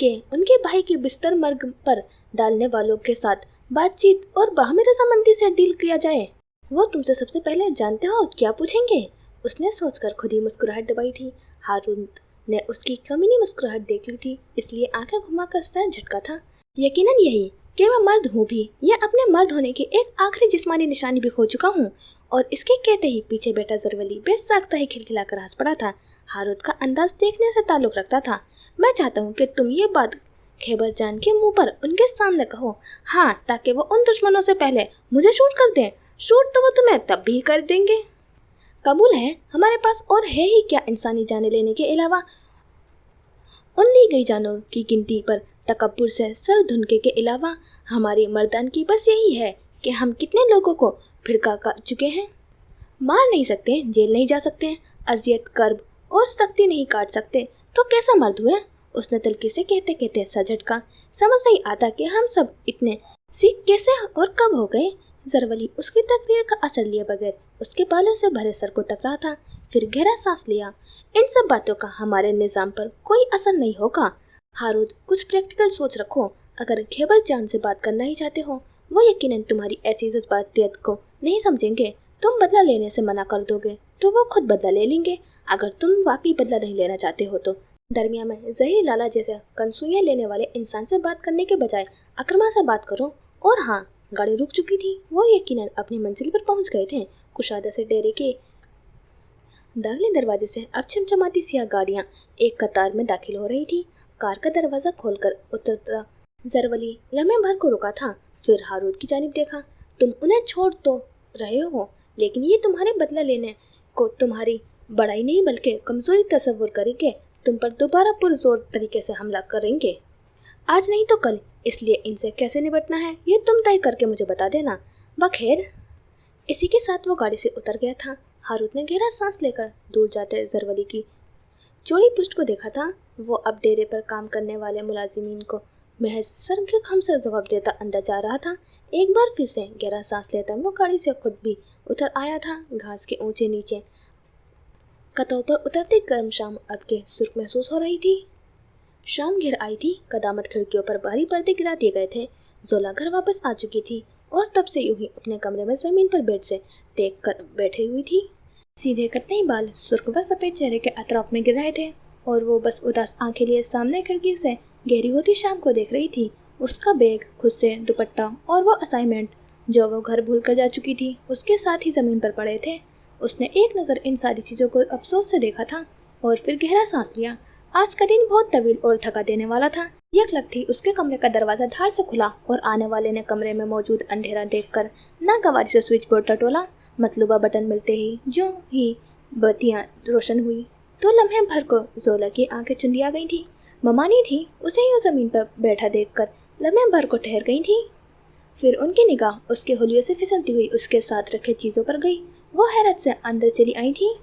कि उनके भाई के बिस्तर मर्ग पर डालने वालों के साथ बातचीत और बाहमी रजामंदी से डील किया जाए? वो तुमसे सबसे पहले जानते हो क्या पूछेंगे? उसने सोचकर खुद ही मुस्कुराहट दबाई थी। हारून ने उसकी कमीनी मुस्कुराहट देख ली थी, इसलिए आंखें घुमाकर सर झटका था। यकीनन यही कि मैं मर्द हूँ भी, या अपने मर्द होने की एक आखिरी जिस्मानी निशानी भी खो चुका हूँ। और इसके कहते ही पीछे बैठा ज़रवली बेसाख्ता ही खिलखिलाकर हंस पड़ा था। हारूत का अंदाज देखने से ताल्लुक रखता था। मैं चाहता हूँ कि तुम ये बात खैबर जान के मुंह पर उनके सामने कहो, हाँ, ताकि वो उन दुश्मनों से पहले मुझे शूट कर दें। शूट तो वो तुम्हें तब भी कर देंगे। कबूल है, हमारे पास और है ही क्या इंसानी जाने लेने के अलावा। उन ली गई जानों की गिनती पर तकब्बुर से सर धुनके के अलावा हमारी मर्दान की बस यही है कि हम कितने लोगों को फिरका कर चुके हैं। मार नहीं सकते, जेल नहीं जा सकते, अजियत कर्ब और सख्ती नहीं काट सकते, तो कैसा मर्द हुए? उसने तलखी से कहते कहते सर झटका। समझ नहीं आता कि हम सब इतने सीख कैसे और कब हो गए। ज़रवली उसकी तकरीर का असर लिए बगैर उसके बालों से भरे सर को तक रहा था, फिर गहरा सांस लिया। इन सब बातों का हमारे निज़ाम पर कोई असर नहीं होगा। हारूद, कुछ प्रैक्टिकल सोच रखो। अगर खैबर जान से बात करना ही चाहते हो, वो यकीनन तुम्हारी ऐसी जज्बातियत को नहीं समझेंगे। तुम बदला लेने से मना कर दोगे तो वो खुद बदला ले लेंगे। अगर तुम वाकई बदला नहीं लेना चाहते हो तो दरमिया में जहीर लाला जैसे कंसुइयाँ लेने वाले इंसान से बात करने के बजाय अकरमा से बात करो। और हाँ, गाड़ी रुक चुकी थी। वो यकीनन अपनी मंजिल पर पहुंच गए थे। कुशादा से डेरे के दाखिली दरवाजे से अब चमचमाती सियाह गाड़ियाँ एक कतार में दाखिल हो रही थी। कार का दरवाज़ा खोलकर उतरता ज़रवली लम्हे भर को रुका था, फिर हारूद की जानिब देखा। तुम उन्हें छोड़ तो रहे हो, लेकिन ये तुम्हारे बदला लेने को तुम्हारी बड़ाई नहीं बल्कि कमज़ोरी तस्वुर करेंगे। तुम पर दोबारा पुरजोर तरीके से हमला करेंगे, आज नहीं तो कल। इसलिए इनसे कैसे निपटना है ये तुम तय करके मुझे बता देना। बखैर। इसी के साथ वो गाड़ी से उतर गया था। हारूद ने गहरा सांस लेकर दूर जाते ज़रवली की चौड़ी पुष्ट को देखा था। वो अब डेरे पर काम करने वाले मुलाजिमीन को महज सर के खम से जवाब देता अंदर जा रहा था। एक बार फिर से गहरा सांस लेता वो गाड़ी से खुद भी उतर आया था। घास के ऊंचे नीचे कतों पर उतरती गर्म शाम अब के सुर्ख महसूस हो रही थी। शाम घिर आई थी। कदामत खिड़कियों पर भारी पर्दे गिरा दिए गए थे। जोला घर वापस आ चुकी थी और तब से यूं ही अपने कमरे में जमीन पर बेड से टेक कर बैठी हुई थी। सीधे कतई बाल सुर्ख व सफ़ेद चेहरे के अतराफ में गिर रहे थे और वो बस उदास आंखें लिए सामने खिड़की से गहरी होती शाम को देख रही थी। उसका बैग, खुद से दुपट्टा और वो असाइनमेंट जो वो घर भूल कर जा चुकी थी उसके साथ ही ज़मीन पर पड़े थे। उसने एक नज़र इन सारी चीज़ों को अफसोस से देखा था और फिर गहरा सांस लिया। आज का दिन बहुत तवील और थका देने वाला था। यकलखती उसके कमरे का दरवाज़ा धार से खुला और आने वाले ने कमरे में मौजूद अंधेरा देखकर नागवारी से स्विच बोर्ड टटोला। मतलूबा बटन मिलते ही जो ही बत्तियाँ रोशन हुई तो लम्हे भर को जोला की आंखें चुंधिया गई थी। ममानी थी, उसे यूँ ज़मीन पर बैठा देखकर लम्हे भर को ठहर गई थी। फिर उनकी निगाह उसके हुलियों से फिसलती हुई उसके साथ रखे चीज़ों पर गई। वो हैरत से अंदर चली आई थी।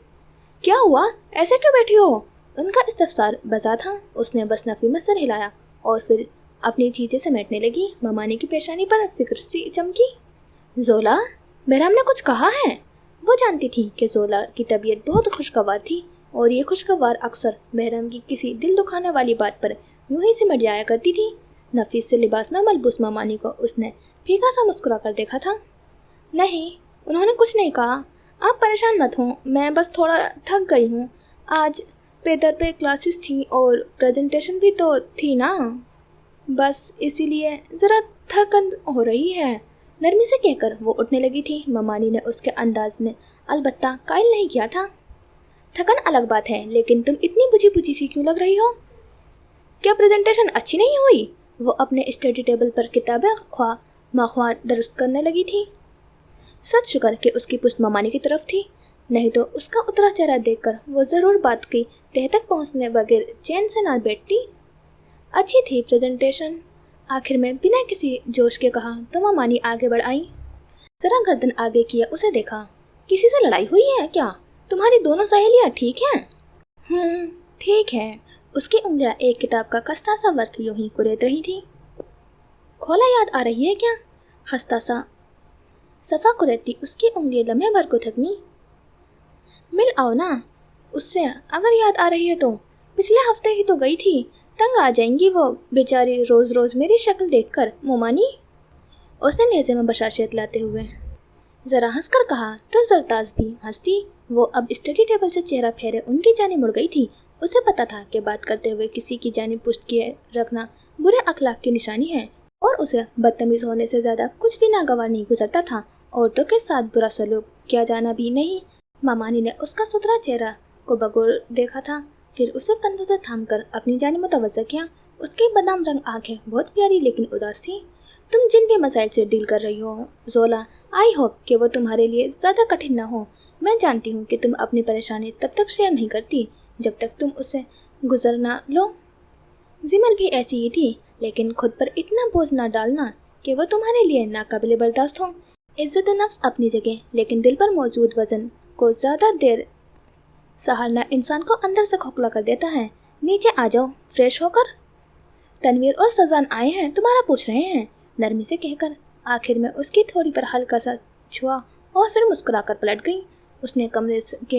क्या हुआ, ऐसे क्यों बैठी हो? उनका इस्तफसार बजा था। उसने बस नफी में सर हिलाया और फिर अपनी चीज़ें समेटने लगी। ममानी की पेशानी पर फिक्र सी चमकी। जोला, बहराम ने कुछ कहा है? वो जानती थी कि जोला की तबीयत बहुत खुशगवार थी और ये खुशगवार अक्सर बहराम की किसी दिल दुखाने वाली बात पर यूं ही सिमट जाया करती थी। नफीस से लिबास में मलबूस ममानी को उसने फीका सा मुस्कुरा कर देखा था। नहीं, उन्होंने कुछ नहीं कहा। आप परेशान मत हो, मैं बस थोड़ा थक गई हूँ। आज पेदर पे क्लासेस थी और प्रेजेंटेशन भी तो थी ना, बस इसीलिए ज़रा थकन हो रही है। नरमी से कहकर वो उठने लगी थी। ममानी ने उसके अंदाज ने अलबत्ता कायल नहीं किया था। थकन अलग बात है, लेकिन तुम इतनी बुझी बुझी सी क्यों लग रही हो? क्या प्रेजेंटेशन अच्छी नहीं हुई? वो अपने स्टडी टेबल पर किताबें ख्वाह माख्वाह दुरुस्त करने लगी थी। सच शुक्र कि उसकी पुष्ट ममानी की तरफ थी, नहीं तो उसका उतरा चेहरा देखकर वो ज़रूर बात की तह तक पहुँचने बगैर चैन से ना बैठती। अच्छी थी प्रेजेंटेशन, आखिर में बिना किसी जोश के कहा तो ममानी आगे बढ़ आई। ज़रा गर्दन आगे किया उसे देखा। किसी से लड़ाई हुई है क्या? तुम्हारी दोनों सहेलियाँ ठीक हैं? ठीक है। उसकी उंगलियाँ एक किताब का कस्ता सा वर्क यूं ही कुरेद रही थी। खोला याद आ रही है क्या? खस्ता सा सफ़ा को रहती उसकी उंगलियां लम्हे भर को थकनी। मिल आओ ना उससे, अगर याद आ रही है तो। पिछले हफ्ते ही तो गई थी, तंग आ जाएंगी वो बेचारी रोज़ रोज़ मेरी शक्ल देखकर। मोमानी, उसने लहजे में बशाशियत लाते हुए ज़रा हंसकर कहा तो जरताज भी हंसती। वो अब स्टडी टेबल से चेहरा फेरे उनकी जानिब मुड़ गई थी। उसे पता था कि बात करते हुए किसी की जानिब पुश्त किए रखना बुरे अखलाक की निशानी है, और उसे बदतमीज़ होने से ज़्यादा कुछ भी नागवार नहीं गुजरता था। औरतों के साथ बुरा सलूक किया जाना भी नहीं। मामानी ने उसका सुथरा चेहरा को बगौर देखा था, फिर उसे कंधों से थामकर अपनी जानिब मुतवज्जह किया। उसकी बादाम रंग आंखें बहुत प्यारी लेकिन उदास थी। तुम जिन भी मसाइल से डील कर रही हो जोला, आई होप कि वो तुम्हारे लिए ज़्यादा कठिन ना हो। मैं जानती हूँ कि तुम अपनी परेशानी तब तक शेयर नहीं करती जब तक तुम उसे गुजर ना लो। जिमल भी ऐसी ही थी, लेकिन खुद पर इतना बोझ ना डालना कि वो तुम्हारे लिए नाकाबिले बर्दाश्त हो। इज्जत नफ्स अपनी जगह, लेकिन दिल पर मौजूद वजन को ज़्यादा देर सहारना इंसान को अंदर से खोखला कर देता है। नीचे आ जाओ फ्रेश होकर। तनवीर और सजान आए हैं, तुम्हारा पूछ रहे हैं, नरमी से कहकर आखिर में उसकी थोड़ी पर हल्का सा छुआ और फिर मुस्कुराकर पलट गई। उसने कमरे के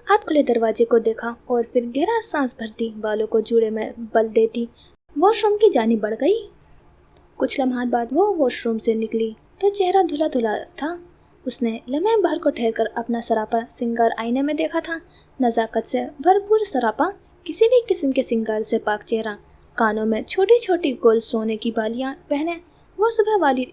हाथ खुले दरवाजे को देखा और फिर गहरा सांस भरती बालों को जूड़े में बल देती वॉशरूम की जानिब बढ़ गई। कुछ लम्हात बाद वो वॉशरूम से निकली तो चेहरा धुला धुला था। उसने लम्हे भर को ठहर कर अपना सरापा सिंगार आईने में देखा था। नज़ाकत से भरपूर सरापा, किसी भी किस्म के सिंगार से पाक चेहरा, कानों में छोटी छोटी गोल सोने की बालियां पहने वो सुबह वाली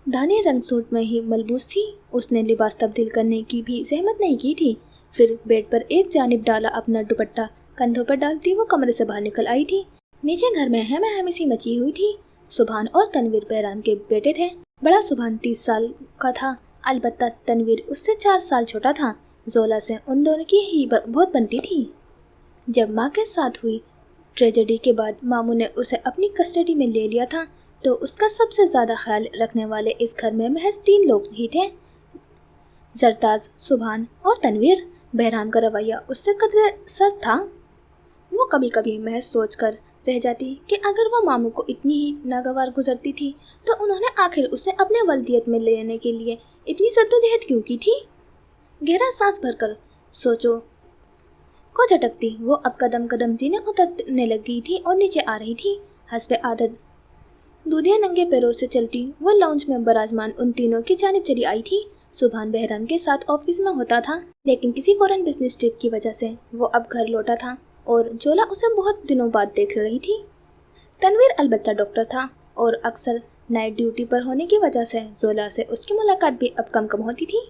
धानी रंग सूट में ही मलबूस थी। उसने लिबास तब्दील करने की भी जहमत नहीं की थी। फिर बेड पर एक जानिब डाला अपना दुपट्टा कंधों पर डालती वो कमरे से बाहर निकल आई थी। नीचे घर में हमें सी मची हुई थी। सुभान और तनवीर बहराम के बेटे थे। बड़ा सुभान 30 साल का था, अलबत्ता तनवीर उससे 4 साल छोटा था। जोला से उन दोनों की ही बहुत बनती थी। जब माँ के साथ हुई ट्रेजेडी के बाद मामू ने उसे अपनी कस्टडी में ले लिया था, तो उसका सबसे ज़्यादा ख्याल रखने वाले इस घर में महज 3 लोग ही थे, जरताज, सुभान और तनवीर। बहराम का रवैया उससे कदरे सर था। वो कभी कभी महज सोच कर रह जाती कि अगर वो मामू को इतनी ही नागवार गुजरती थी तो उन्होंने आखिर उसे अपने वल्दियत में लेने के लिए इतनी जद्दोजहद क्यों की थी। गहरा सांस भरकर सोचो को झटकती वो अब कदम कदम जीने उतरने लगी थी और नीचे आ रही थी। हस्बे आदत दूधिया नंगे पैरों से चलती वो लाउंज में बराजमान उन तीनों की जानिब चली आई थी। सुभान बहराम के साथ ऑफिस में होता था, लेकिन किसी फॉरेन बिजनेस ट्रिप की वजह से वो अब घर लौटा था और जोला उसे बहुत दिनों बाद देख रही थी। तनवीर अलबत्ता डॉक्टर था और अक्सर नाइट ड्यूटी पर होने की वजह से जोला से उसकी मुलाकात भी अब कम कम होती थी।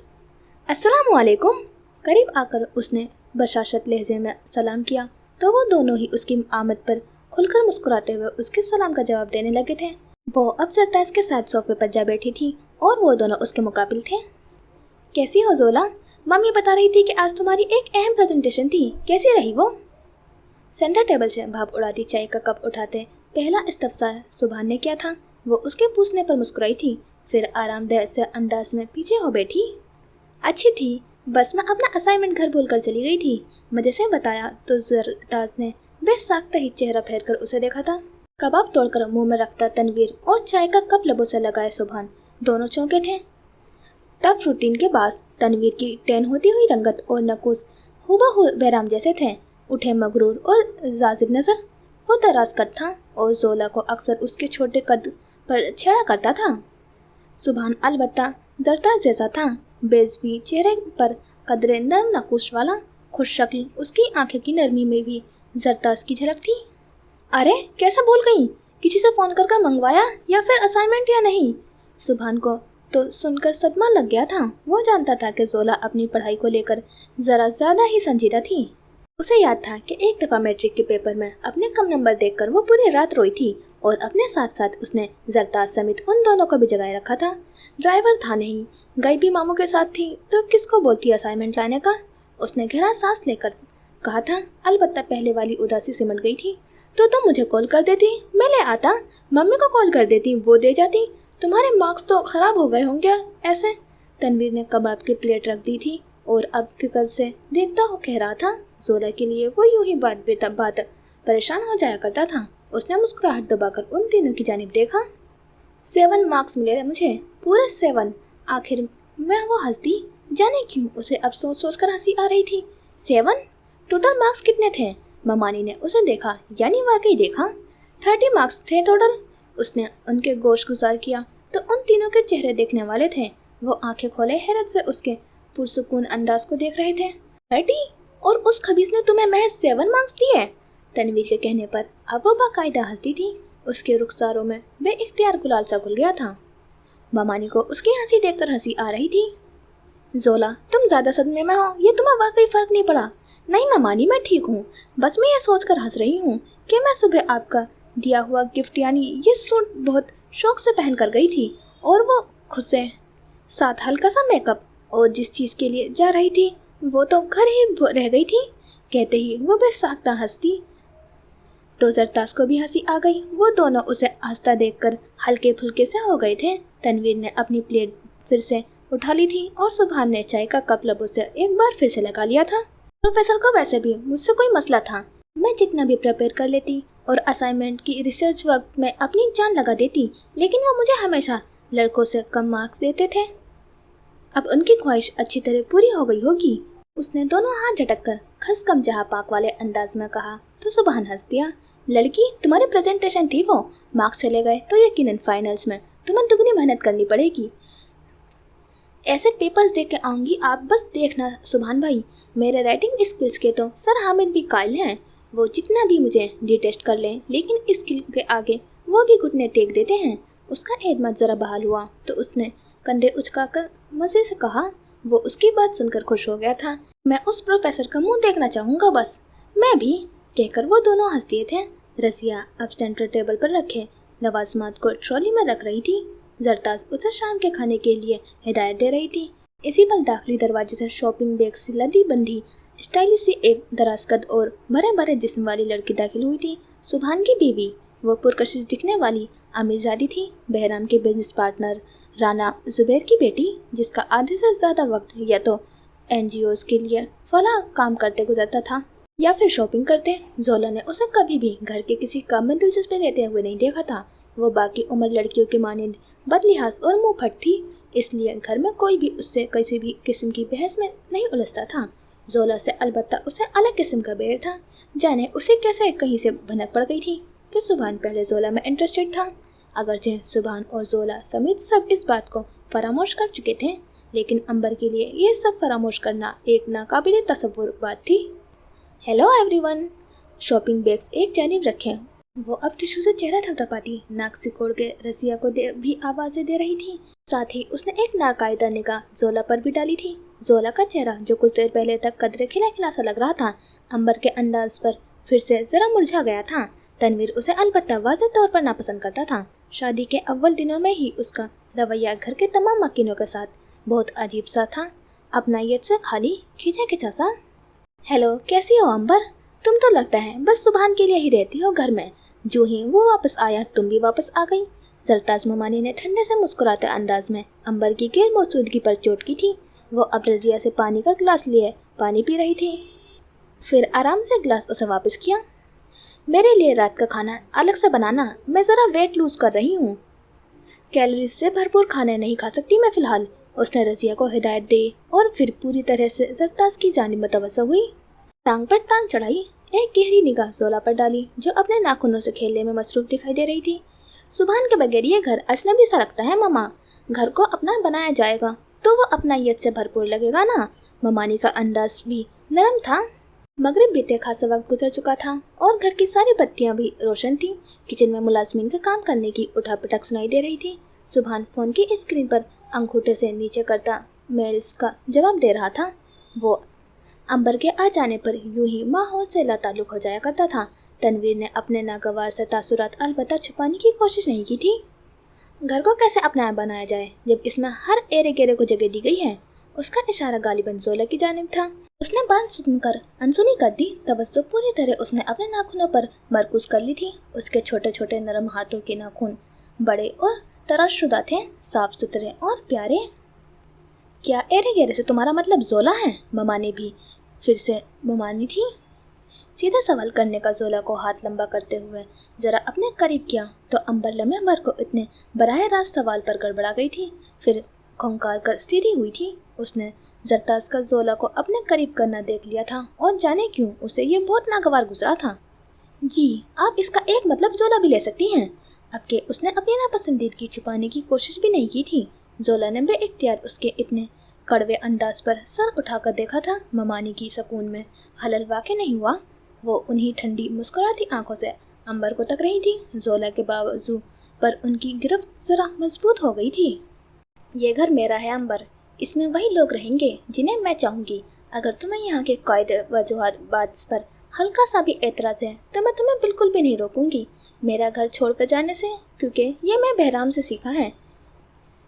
अस्सलाम वालेकुम। करीब आकर उसने बशाशत लहजे में सलाम किया तो वो दोनों ही उसकी आमद पर खुलकर मुस्कुराते हुए उसके सलाम का जवाब देने लगे थे। वो अब जरताज के साथ सोफे पर जा बैठी थी और वो दोनों उसके मुकाबिल थे। कैसी हो जोला? मम्मी बता रही थी कि आज तुम्हारी एक अहम प्रेजेंटेशन थी, कैसी रही वो? सेंटर टेबल से भाप उड़ाती चाय का कप उठाते पहला इस्तफसार सुभान ने किया था। वो उसके पूछने पर मुस्कुराई थी, फिर आरामदेह से अंदाज में पीछे हो बैठी। अच्छी थी, बस मैं अपना असाइनमेंट घर भूल कर चली गई थी, मजे से बताया तो जरताज ने बेसाख्ता ही चेहरा फेर कर उसे देखा था। कबाब तोड़कर मुंह में रखता तनवीर और चाय का कप लबों से लगाए सुभान दोनों चौंके थे। टफ रूटीन के बाद तनवीर की टैन होती हुई रंगत और नकूस हुबहू बहराम जैसे थे, उठे मगरूर और जाजिब नजर। वो दराज कद था और जोला को अक्सर उसके छोटे कद पर छेड़ा करता था। सुभान अलबत्ता जरताज जैसा था, बेज़वी चेहरे पर कदरे नरम नकुश वाला, खुश शक्ल, उसकी आंखें की नरमी में भी जरताज की झलक थी। अरे कैसे भूल गई? किसी से फ़ोन कर मंगवाया या फिर असाइनमेंट या नहीं? सुभान को तो सुनकर सदमा लग गया था। वो जानता था कि जोला अपनी पढ़ाई को लेकर ज़रा ज़्यादा ही संजीदा थी। उसे याद था कि एक दफ़ा मैट्रिक के पेपर में अपने कम नंबर देखकर वो पूरी रात रोई थी और अपने साथ साथ उसने जरताज समेत उन दोनों को भी जगाए रखा था। ड्राइवर था नहीं, गई भी मामू के साथ थी तो किसको बोलती असाइनमेंट लाने का? उसने गहरा सांस लेकर कहा था। अलबत्ता पहले वाली उदासी सिमट गई थी। तो तुम मुझे कॉल कर देती, मैं ले आता। मम्मी को कॉल कर देती, वो दे जाती। तुम्हारे मार्क्स तो ख़राब हो गए होंगे ऐसे। तनवीर ने कबाब की प्लेट रख दी थी और अब फिक्र से देखता हो कह रहा था। जोला के लिए वो यूं ही बात बेतब बात परेशान हो जाया करता था। उसने मुस्कुराहट दबाकर उन तीनों की जानिब देखा। 7 मार्क्स मिले थे मुझे, पूरे 7। आखिर मैं वो हंस दी, जाने क्यों उसे अब सोच सोच कर हंसी आ रही थी। 7? टोटल मार्क्स कितने थे? ममानी ने उसे देखा, यानी वाकई देखा। 30 मार्क्स थे टोटल। उसने उनके गोश गुजार किया तो उन तीनों के चेहरे देखने वाले थे। वो आंखें खोले हैरत से उसके पुरसुकून अंदाज को देख रहे थे। 30? और उस खबीस ने तुम्हें महज 7 मार्क्स दिए? तन्वीर के कहने पर अब वो बाकायदा हंसती थी। उसके रुखसारों में बेइख्तियार गुलाल सा घुल गया था। ममानी को उसकी हंसी देखकर हंसी आ रही थी। जोला, तुम ज्यादा सदमे में हो, ये तुम्हें वाकई फर्क नहीं पड़ा? नहीं ममानी, मैं ठीक हूँ। बस मैं ये सोचकर हंस रही हूँ कि मैं सुबह आपका दिया हुआ गिफ्ट यानी ये सूट बहुत शौक से पहन कर गई थी, और वो खुद से साथ हल्का सा मेकअप, और जिस चीज़ के लिए जा रही थी वो तो घर ही रह गई थी। कहते ही वो बेसाख्ता हंसती तो जरताज को भी हंसी आ गई। वो दोनों उसे हंसता देखकर हल्के फुल्के से हो गए थे। तनवीर ने अपनी प्लेट फिर से उठा ली थी और सुभान ने चाय का कप लबों से एक बार फिर से लगा लिया था। प्रोफेसर को वैसे भी मुझसे कोई मसला था, मैं जितना भी प्रिपेयर कर लेती और असाइनमेंट की रिसर्च वर्क में अपनी जान लगा देती, लेकिन वो मुझे हमेशा लड़कों से कम मार्क्स देते थे। अब उनकी ख्वाहिश अच्छी तरह पूरी हो गई होगी। उसने दोनों हाथ झटक कर खस कम जहाँ पाक वाले अंदाज में कहा तो सुभान हंस दिया। लड़की, तुम्हारी प्रेजेंटेशन थी वो, मार्क्स चले गए तो यकीनन फाइनल्स में तुम्हें दुगनी मेहनत करनी पड़ेगी। ऐसे पेपर्स देख के आऊँगी आप, बस देखना सुभान भाई, मेरे राइटिंग स्किल्स के तो सर हामिद भी कायल हैं। वो जितना भी मुझे डिटेस्ट कर लें, लेकिन स्किल के आगे वो भी घुटने टेक देते हैं। उसका एतमाद ज़रा बहाल हुआ तो उसने कंधे उचकाकर मज़े से कहा। वो उसकी बात सुनकर खुश हो गया था। मैं उस प्रोफेसर का मुंह देखना चाहूँगा बस। मैं भी, कहकर वो दोनों हंस दिए थे। रसिया अब सेंटर टेबल पर रखे लवाजमात को ट्रॉली में रख रही थी। जरताज उसे शाम के खाने के लिए हिदायत दे रही थी। इसी पल दाखिली दरवाजे से शॉपिंग बैग से लदी बंधी स्टाइलिश सी एक दराजकद और भरे भरे जिस्म वाली लड़की दाखिल हुई थी। सुभान की बीवी, वो पुरकशिश दिखने वाली अमीरजादी थी, बहराम के बिजनेस पार्टनर राना जुबैर की बेटी, जिसका आधे से ज़्यादा वक्त या तो NGOs के लिए फला काम करते गुजरता था या फिर शॉपिंग करते। जोला ने उसे कभी भी घर के किसी काम में दिलचस्पी लेते हुए नहीं देखा था। वो बाकी उम्र लड़कियों के मानिंद बदलिहाज और मुँह फट थी, इसलिए घर में कोई भी उससे किसी भी किस्म की बहस में नहीं उलझता था। जोला से अलबत्ता उसे अलग किस्म का बैर था। जाने उसे कैसे कहीं से भनक पड़ गई थी कि सुभान पहले जोला में इंटरेस्टेड था। अगरचे सुभान और जोला समेत सब इस बात को फरामोश कर चुके थे, लेकिन अंबर के लिए ये सब फरामोश करना एक नाकाबिले तसव्वुर बात थी। Hello everyone. शॉपिंग बैग्स एक जानिब रखें। वो अब टिश्यू से चेहरा थपथपाती नाक सिकोड़ के रसिया को भी आवाज़ें दे रही थी। साथ ही उसने एक नाकायदा निगाह जोला पर भी डाली थी। जोला का चेहरा, जो कुछ देर पहले तक कदरे खिला खिला सा लग रहा था, अंबर के अंदाज पर फिर से ज़रा मुरझा गया था। तनवीर उसे अलबत्ता वाज़ेह तौर पर नापसंद करता था। शादी के अव्वल दिनों में ही उसका रवैया घर के तमाम मकीनों के साथ बहुत अजीब सा था, अपनायत से खाली खींचा खिंचा सा। हेलो, कैसी हो अंबर? तुम तो लगता है बस सुभान के लिए ही रहती हो घर में। जो ही वो वापस आया तुम भी वापस आ गई। जरताज ममानी ने ठंडे से मुस्कुराते अंदाज में अंबर की गैर मौजूदगी पर चोट की थी। वो अब रजिया से पानी का गिलास लिए पानी पी रही थी, फिर आराम से गिलास उसे वापस किया। मेरे लिए रात का खाना अलग से बनाना, मैं ज़रा वेट लूज कर रही हूँ। कैलोरीज से भरपूर खाने नहीं खा सकती मैं फ़िलहाल, उसने रजिया को हिदायत दी और फिर पूरी तरह से जरताज की जानिब मुतवज्जो हुई। टांग पर टांग चढ़ाई, एक गहरी निगाह जोला पर डाली जो अपने नाखूनों से खेलने में मसरूफ दिखाई दे रही थी। सुभान के बगैर ये घर अजनबी सा लगता है ममा। घर को अपना बनाया जाएगा तो वो अपनायत से भरपूर लगेगा ना। ममानी का अंदाज भी नरम था। मगरिब बीते खासा वक्त गुजर चुका था और घर की सारी बत्तियां भी रोशन थीं। किचन में मुलाजमीन का काम करने की उठापटक सुनाई दे रही थी। सुभान फ़ोन की स्क्रीन पर अंगूठे से नीचे करता मेल्स का जवाब दे रहा था। वो अंबर के आ जाने पर यूं ही माहौल से लाताल्लुक हो जाया करता था। तनवीर ने अपने नागवार से तासुरात अलबत्ता छुपाने की कोशिश नहीं की थी। घर को कैसे अपना बनाया जाए जब इसमें हर एरे गेरे को जगह दी गई है। उसका इशारा गालिबन जोला की जानिब था। उसने बात सुनकर अनसुनी कर दी। तवज्जो पूरी तरह उसने अपने नाखूनों पर मरकूज कर ली थी। उसके छोटे छोटे नरम हाथों के नाखून बड़े और तराशुदा थे, साफ सुथरे और प्यारे। क्या एरे गेरे से तुम्हारा मतलब जोला है? ममा ने भी फिर से ममानी थी। सीधा सवाल करने का जोला को हाथ लंबा करते हुए जरा अपने करीब किया तो अंबर लम्हे भर को इतने बराह रास्त सवाल पर गड़बड़ा गई थी, फिर खोंकार कर सीधी हुई थी। उसने जरताज का जोला को अपने करीब करना देख लिया था और जाने क्यों उसे ये बहुत नागवार गुजरा था। जी, आप इसका एक मतलब जोला भी ले सकती हैं। अब के उसने अपनी नापसंदीदगी छुपाने की कोशिश भी नहीं की थी। जोला ने बेइख्तियार उसके इतने कड़वे अंदाज पर सर उठाकर देखा था। ममानी की सुकून में खलल वाक़ई नहीं हुआ। वो उन्हीं ठंडी मुस्कुराती आंखों से अंबर को तक रही थी। जोला के बावजू पर उनकी गिरफ्त जरा मजबूत हो गई थी। ये घर मेरा है अंबर, इसमें वही लोग रहेंगे जिन्हें मैं चाहूँगी। अगर तुम्हें यहाँ के कायदे वजूहात बात पर हल्का सा भी एतराज़ है तो मैं तुम्हें बिल्कुल भी नहीं रोकूंगी मेरा घर छोड़कर जाने से, क्योंकि ये मैं बहराम से सीखा है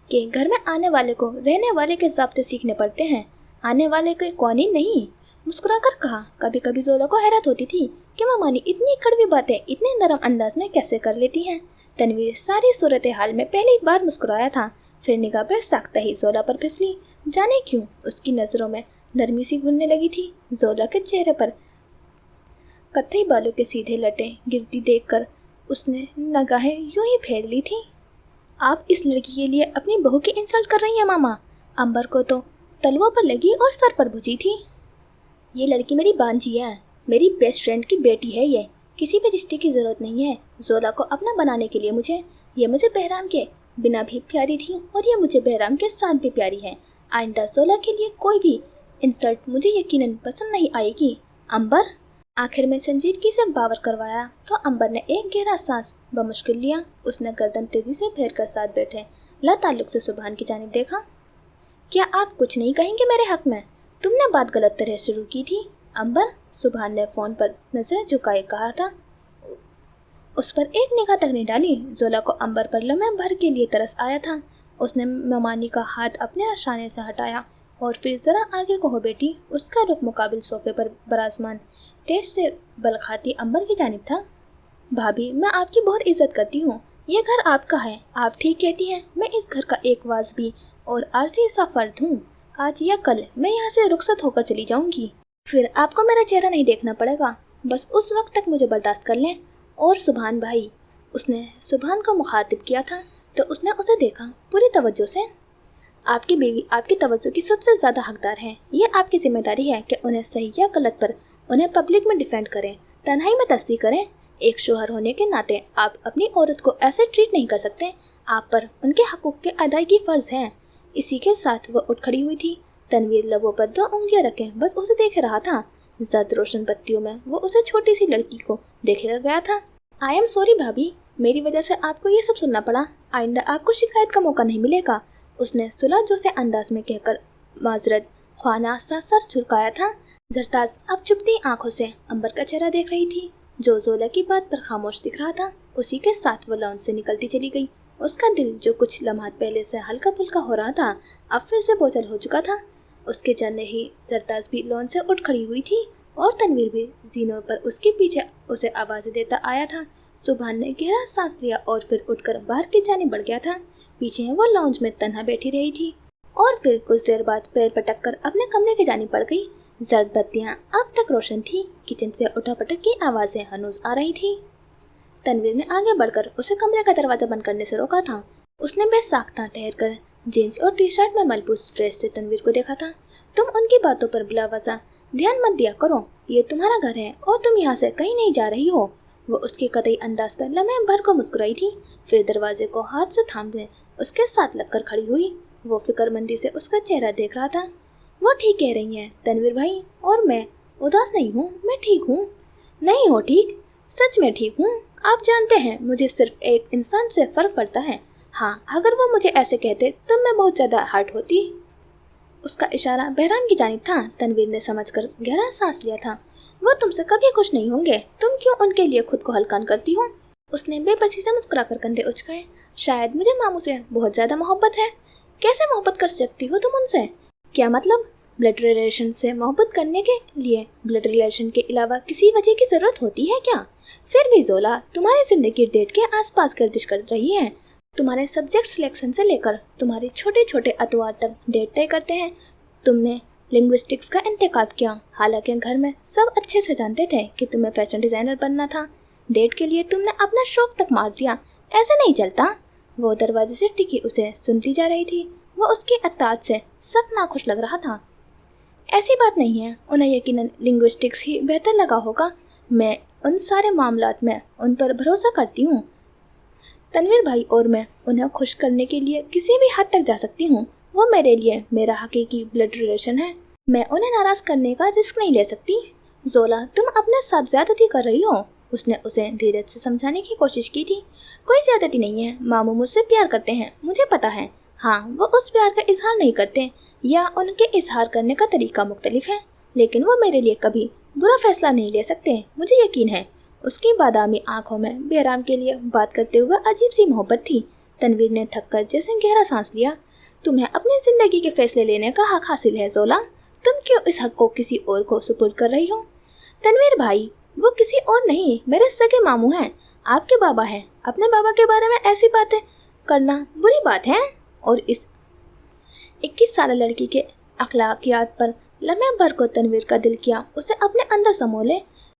कि घर में आने वाले को रहने वाले के ज़ाब्ते सीखने पड़ते हैं, आने वाले के कौनी नहीं। मुस्कुराकर कहा। कभी कभी जोला को हैरत होती थी कि ममानी इतनी कड़वी बातें इतने नरम अंदाज में कैसे कर लेती हैं। तनवीर सारी सूरत हाल में पहली बार मुस्कुराया था, फिर निगाह पे साख्ता ही जोला पर फिसली। जाने क्यों उसकी नज़रों में नरमी सी घुलने लगी थी। जोला के चेहरे पर कत्थई बालों के सीधे लटें गिरती देखकर उसने निगाहें यूं ही फेर ली थी। आप इस लड़की के लिए अपनी बहू की इंसल्ट कर रही हैं मामा। अंबर को तो तलवों पर लगी और सर पर भुजी थी। ये लड़की मेरी बांझी है, मेरी बेस्ट फ्रेंड की बेटी है। ये किसी भी रिश्ते की ज़रूरत नहीं है। जोला को अपना बनाने के लिए मुझे बहराम के बिना भी प्यारी थी और ये मुझे बहराम के साथ भी प्यारी है। आइंदा जोला के लिए कोई भी इंसल्ट मुझे यकीनन पसंद नहीं आएगी। अंबर, आखिर में संजीदगी से बावर करवाया तो अंबर ने एक गहरा सांस बमुश्किल लिया। उसने गर्दन तेजी से फेर कर साथ बैठे लाताल्लुक से सुभान की जानिब देखा। क्या आप कुछ नहीं कहेंगे मेरे हक में? तुमने बात गलत तरह शुरू की थी अंबर, सुभान ने फ़ोन पर नजर झुकाए कहा था। उस पर एक निगाह तक नहीं डाली। जोला को अंबर पर लम्हे भर के लिए तरस आया था। उसने ममानी का हाथ अपने शाने से हटाया और फिर ज़रा आगे को हो बेटी। उसका रुख मुकाबिल सोफे पर बराजमान तेज से बल खाती अंबर की जानिब था। भाभी, मैं आपकी बहुत इज्जत करती हूँ, ये घर आपका है, आप ठीक कहती हैं। मैं इस घर का एक वाजबी और आरसी सा फर्द हूँ। आज या कल मैं यहाँ से रुखसत होकर चली जाऊँगी, फिर आपको मेरा चेहरा नहीं देखना पड़ेगा। बस उस वक्त तक मुझे बर्दाश्त कर लें। और सुभान भाई, उसने सुभान को मुखातिब किया था तो उसने उसे देखा पूरी तवज्जो से। आपकी बीवी आपकी तवज्जो की सबसे ज़्यादा हकदार है। ये आपकी जिम्मेदारी है कि उन्हें सही या गलत पर उन्हें पब्लिक में डिफेंड करें, तन्हाई में तस्दीक करें। एक शोहर होने के नाते आप अपनी औरत को ऐसे ट्रीट नहीं कर सकते। आप पर उनके हकूक़ के अदायगी फ़र्ज़ हैं। इसी के साथ वह उठ खड़ी हुई थी। तनवीर लबों पर 2 उंगलियां रखे बस उसे देख रहा था। ज़्यादा रोशन बत्तियों में वो उसे छोटी सी लड़की को देखे रह गया था। आई एम सॉरी भाभी, मेरी वजह से आपको ये सब सुनना पड़ा। आइंदा आपको शिकायत का मौका नहीं मिलेगा, उसने सुलह से अंदाज में कहकर माजरत ख्वाना सा सर झुकाया था। जरताज अब चुपती आंखों से अंबर का चेहरा देख रही थी, जो जोला की बात पर खामोश दिख रहा था। उसी के साथ वो लॉन्च से निकलती चली गई। उसका दिल जो कुछ लम्हात पहले से हल्का फुल्का हो रहा था, अब फिर से बोझल हो चुका था। उसके जाने ही जरताज भी लॉन्च से उठ खड़ी हुई थी और तनवीर भी जीनों पर उसके पीछे उसे आवाज़ें देता आया था। सुभान ने गहरा सांस लिया और फिर उठकर बाहर की जानिब बढ़ गया था। पीछे वो लॉन्च में तन्हा बैठी रही थी और फिर कुछ देर बाद पैर पटक कर अपने कमरे की जानिब बढ़ गई। जर्द बत्तियां अब तक रोशन थी। किचन से उठापटक की आवाज़ें हनूज आ रही थी। तनवीर ने आगे बढ़कर उसे कमरे का दरवाज़ा बंद करने से रोका था। उसने बेसाख्ता ठहर कर जीन्स और टी शर्ट में मलबूस फ्रेश से तनवीर को देखा था। तुम उनकी बातों पर बिला वजह ध्यान मत दिया करो, ये तुम्हारा घर है और तुम यहाँ से कहीं नहीं जा रही हो। वो उसके कतई अंदाज पर लम्हे भर को मुस्कुराई थी, फिर दरवाजे को हाथ से थामने उसके साथ लगकर खड़ी हुई। वो फिक्रमंदी से उसका चेहरा देख रहा था। वो ठीक कह रही हैं तनवीर भाई, और मैं उदास नहीं हूँ, मैं ठीक हूँ। नहीं हो ठीक? सच में ठीक हूँ। आप जानते हैं मुझे सिर्फ एक इंसान से फ़र्क पड़ता है। हाँ, अगर वो मुझे ऐसे कहते तब मैं बहुत ज़्यादा हर्ट होती। उसका इशारा बहराम की जानिब था। तनवीर ने समझकर गहरा सांस लिया था। वो तुमसे कभी खुश नहीं होंगे, तुम क्यों उनके लिए खुद को हल्कान करती हो? उसने बेबसी से मुस्कुराकर कंधे उचकाए। शायद मुझे मामू से बहुत ज़्यादा मोहब्बत है। कैसे मोहब्बत कर सकती हो तुम उनसे? क्या मतलब? ब्लड रिलेशन से मोहब्बत करने के लिए ब्लड रिलेशन के अलावा किसी वजह की ज़रूरत होती है क्या? फिर भी जोला तुम्हारी ज़िंदगी डेट के आसपास गर्दिश कर रही है। तुम्हारे सब्जेक्ट सिलेक्शन से लेकर तुम्हारे छोटे छोटे अतवार तक डेट तय करते हैं। तुमने लिंग्विस्टिक्स का इंतखाब किया। हालांकि घर में सब अच्छे से जानते थे कि तुम्हें फैशन डिज़ाइनर बनना था। डेट के लिए तुमने अपना शौक तक मार दिया, ऐसे नहीं चलता। वो दरवाजे से टिकी उसे सुनती जा रही थी। वो उसकी अताअत से सख्त नाखुश लग रहा था। ऐसी बात नहीं है, उन्हें यकीनन लिंग्विस्टिक्स ही बेहतर लगा होगा। मैं उन सारे मामलात में उन पर भरोसा करती हूँ। तनवीर भाई और मैं उन्हें खुश करने के लिए किसी भी हद तक जा सकती हूँ। वो मेरे लिए मेरा हकीकी ब्लड रिलेशन है। मैं उन्हें नाराज़ करने का रिस्क नहीं ले सकती। जोला, तुम अपने साथ ज़्यादती कर रही हो। उसने उसे धीरज से समझाने की कोशिश की थी। कोई ज़्यादती नहीं है, मामू मुझसे प्यार करते हैं, मुझे पता है। हाँ, वो उस प्यार का इजहार नहीं करते या उनके इजहार करने का तरीका मुख्तलिफ है, लेकिन वो मेरे लिए कभी बुरा फैसला नहीं ले सकते, मुझे यकीन है। उसकी बादामी आंखों में बेहराम के लिए बात करते हुए अजीब सी मोहब्बत थी। तनवीर ने थक कर जैसे गहरा सांस लिया। तुम्हें अपनी ज़िंदगी के फैसले लेने का हक हासिल है जोला। तुम क्यों इस हक को किसी और को सुपुर्द कर रही हो? तनवीर भाई, वो किसी और नहीं, मेरे सगे मामू हैं, आपके बाबा हैं। अपने बाबा के बारे में ऐसी बातें करना बुरी बात है। और इस 21 साल लड़की के अखलाकियात पर लम्हे भर को तनवीर का दिल किया उसे अपने अंदर समोले।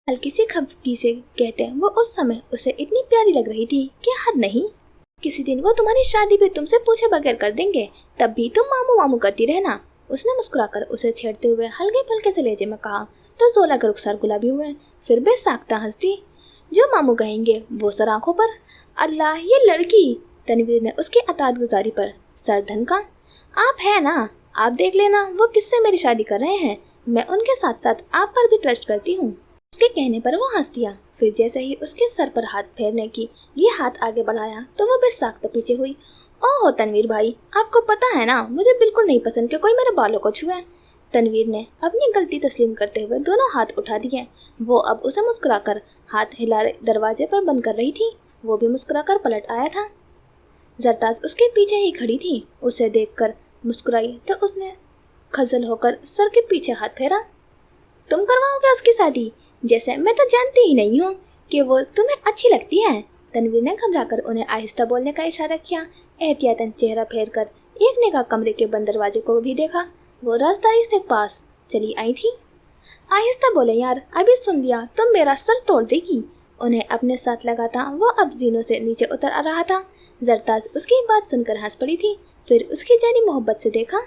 हल्की सी खफगी से कहते वो उस समय उसे इतनी प्यारी लग रही थी कि हद नहीं। किसी दिन वो तुम्हारी शादी भी तुमसे पूछे बगैर कर देंगे, तब भी तुम मामू मामू करती रहना। उसने मुस्कुराकर उसे छेड़ते हुए हल्के फुल्के से लहजे में कहा तो जोला के रुखसार गुलाबी हुए, फिर बेसाख्ता हंस दी। जो मामू कहेंगे वो सर आंखों पर। अल्लाह, ये लड़की! तनवीर ने उसकी अताअत गुजारी पर सर धनका। आप है ना, आप देख लेना वो किससे मेरी शादी कर रहे हैं। मैं उनके साथ साथ आप पर भी ट्रस्ट करती हूँ। उसके कहने पर वो हंस दिया। फिर जैसे ही उसके सर पर हाथ फेरने की ये हाथ आगे बढ़ाया तो वो बेसाख्ता पीछे हुई। ओहो तनवीर भाई, आपको पता है ना, मुझे बिल्कुल नहीं पसंद कि कोई मेरे बालों को छुए। तनवीर ने अपनी गलती तस्लीम करते हुए दोनों हाथ उठा दिए। वो अब उसे मुस्कुराकर हाथ हिला दरवाजे पर बंद कर रही थी। वो भी मुस्कुराकर पलट आया था। जरताज उसके पीछे ही खड़ी थी। उसे देखकर मुस्कुराई तो उसने खजल होकर सर के पीछे हाथ फेरा। तुम करवाओगे उसकी शादी? जैसे मैं तो जानती ही नहीं हूँ कि वो तुम्हें अच्छी लगती है। तनवीर ने घबराकर उन्हें आहिस्ता बोलने का इशारा किया। एहतियातन चेहरा फेर कर एक निगाह कमरे के बंद दरवाजे को भी देखा। वो राजदारी से पास चली आई थी। आहिस्ता बोले यार, अभी सुन लिया, तुम मेरा सर तोड़ देगी। उन्हें अपने साथ लगाता वो अब जीनों से नीचे उतर आ रहा था। जरताज उसकी बात सुनकर हंस पड़ी थी। फिर उसकी जानी मोहब्बत से देखा।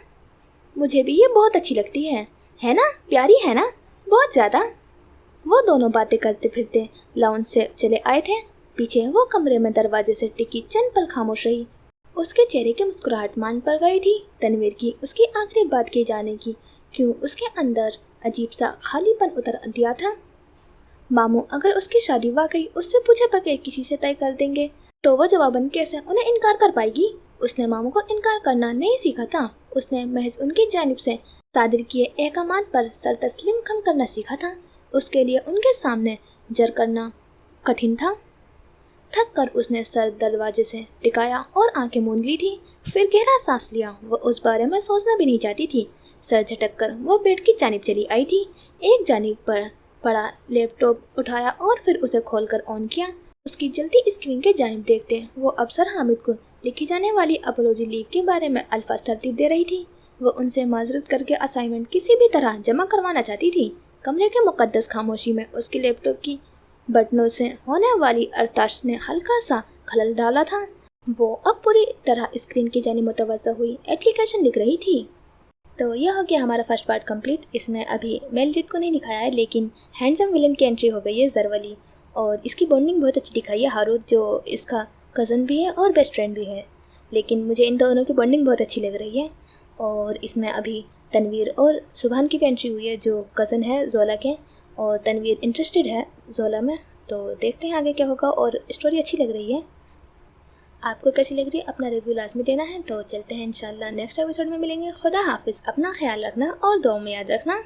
मुझे भी ये बहुत अच्छी लगती है ना? प्यारी है ना? बहुत ज़्यादा। वो दोनों बातें करते फिरते लाउंज से चले आए थे। पीछे वो कमरे में दरवाजे से टिकी चंद पल खामोश रही। उसके चेहरे की मुस्कुराहट मान पड़ गई थी। तनवीर की उसकी आखिरी बात किए जाने की क्यों उसके अंदर अजीब सा खालीपन उतर दिया था। मामू अगर उसकी शादी वाकई उससे पूछे बगैर किसी से तय कर देंगे तो वो जवाबन कैसे उन्हें इनकार कर पाएगी? उसने मामू को इनकार करना नहीं सीखा था। उसने महज उनकी जानिब से सादिर किए अहकामात पर सर तस्लीम खम करना सीखा था। उसके लिए उनके सामने जर करना कठिन था। थक कर उसने सर दरवाजे से टिकाया और आंखें मूंद ली थी। फिर गहरा सांस लिया। वो उस बारे में सोचना भी नहीं चाहती थी। सर झटक कर वो बेड की जानिब चली आई थी। एक जानिब पर पड़ा लैपटॉप उठाया और फिर उसे खोलकर ऑन किया। उसकी जल्दी स्क्रीन के जानिब देखते वो अफसर हामिद को लिखी जाने वाली अपॉलॉजी लीव के बारे में अल्फाज तरतीब दे रही थी। वो उनसे माजरत करके असाइनमेंट किसी भी तरह जमा करवाना चाहती थी। कमरे के मुकद्दस खामोशी में उसके लैपटॉप की बटनों से होने वाली अरताश ने हल्का सा खलल डाला था। वो अब पूरी तरह स्क्रीन की जानिब मुतवज्जह हुई एप्लीकेशन लिख रही थी। तो यह हो गया हमारा फर्स्ट पार्ट कंप्लीट। इसमें अभी मेल लीड को नहीं दिखाया है, लेकिन हैंडसम विलन की एंट्री हो गई है ज़रवली, और इसकी बॉन्डिंग बहुत अच्छी दिखाई है। हारूद जो इसका कज़न भी है और बेस्ट फ्रेंड भी है, लेकिन मुझे इन दोनों की बॉन्डिंग बहुत अच्छी लग रही है। और इसमें अभी तनवीर और सुबहान की भी एंट्री हुई है जो कज़न है जोला के, और तनवीर इंटरेस्टेड है जोला में। तो देखते हैं आगे क्या होगा, और स्टोरी अच्छी लग रही है। आपको कैसी लग रही है अपना रिव्यू लाजमी देना है। तो चलते हैं इंशाल्लाह नेक्स्ट एपिसोड में मिलेंगे। खुदा हाफिज़, अपना ख्याल रखना और दुआ में याद रखना।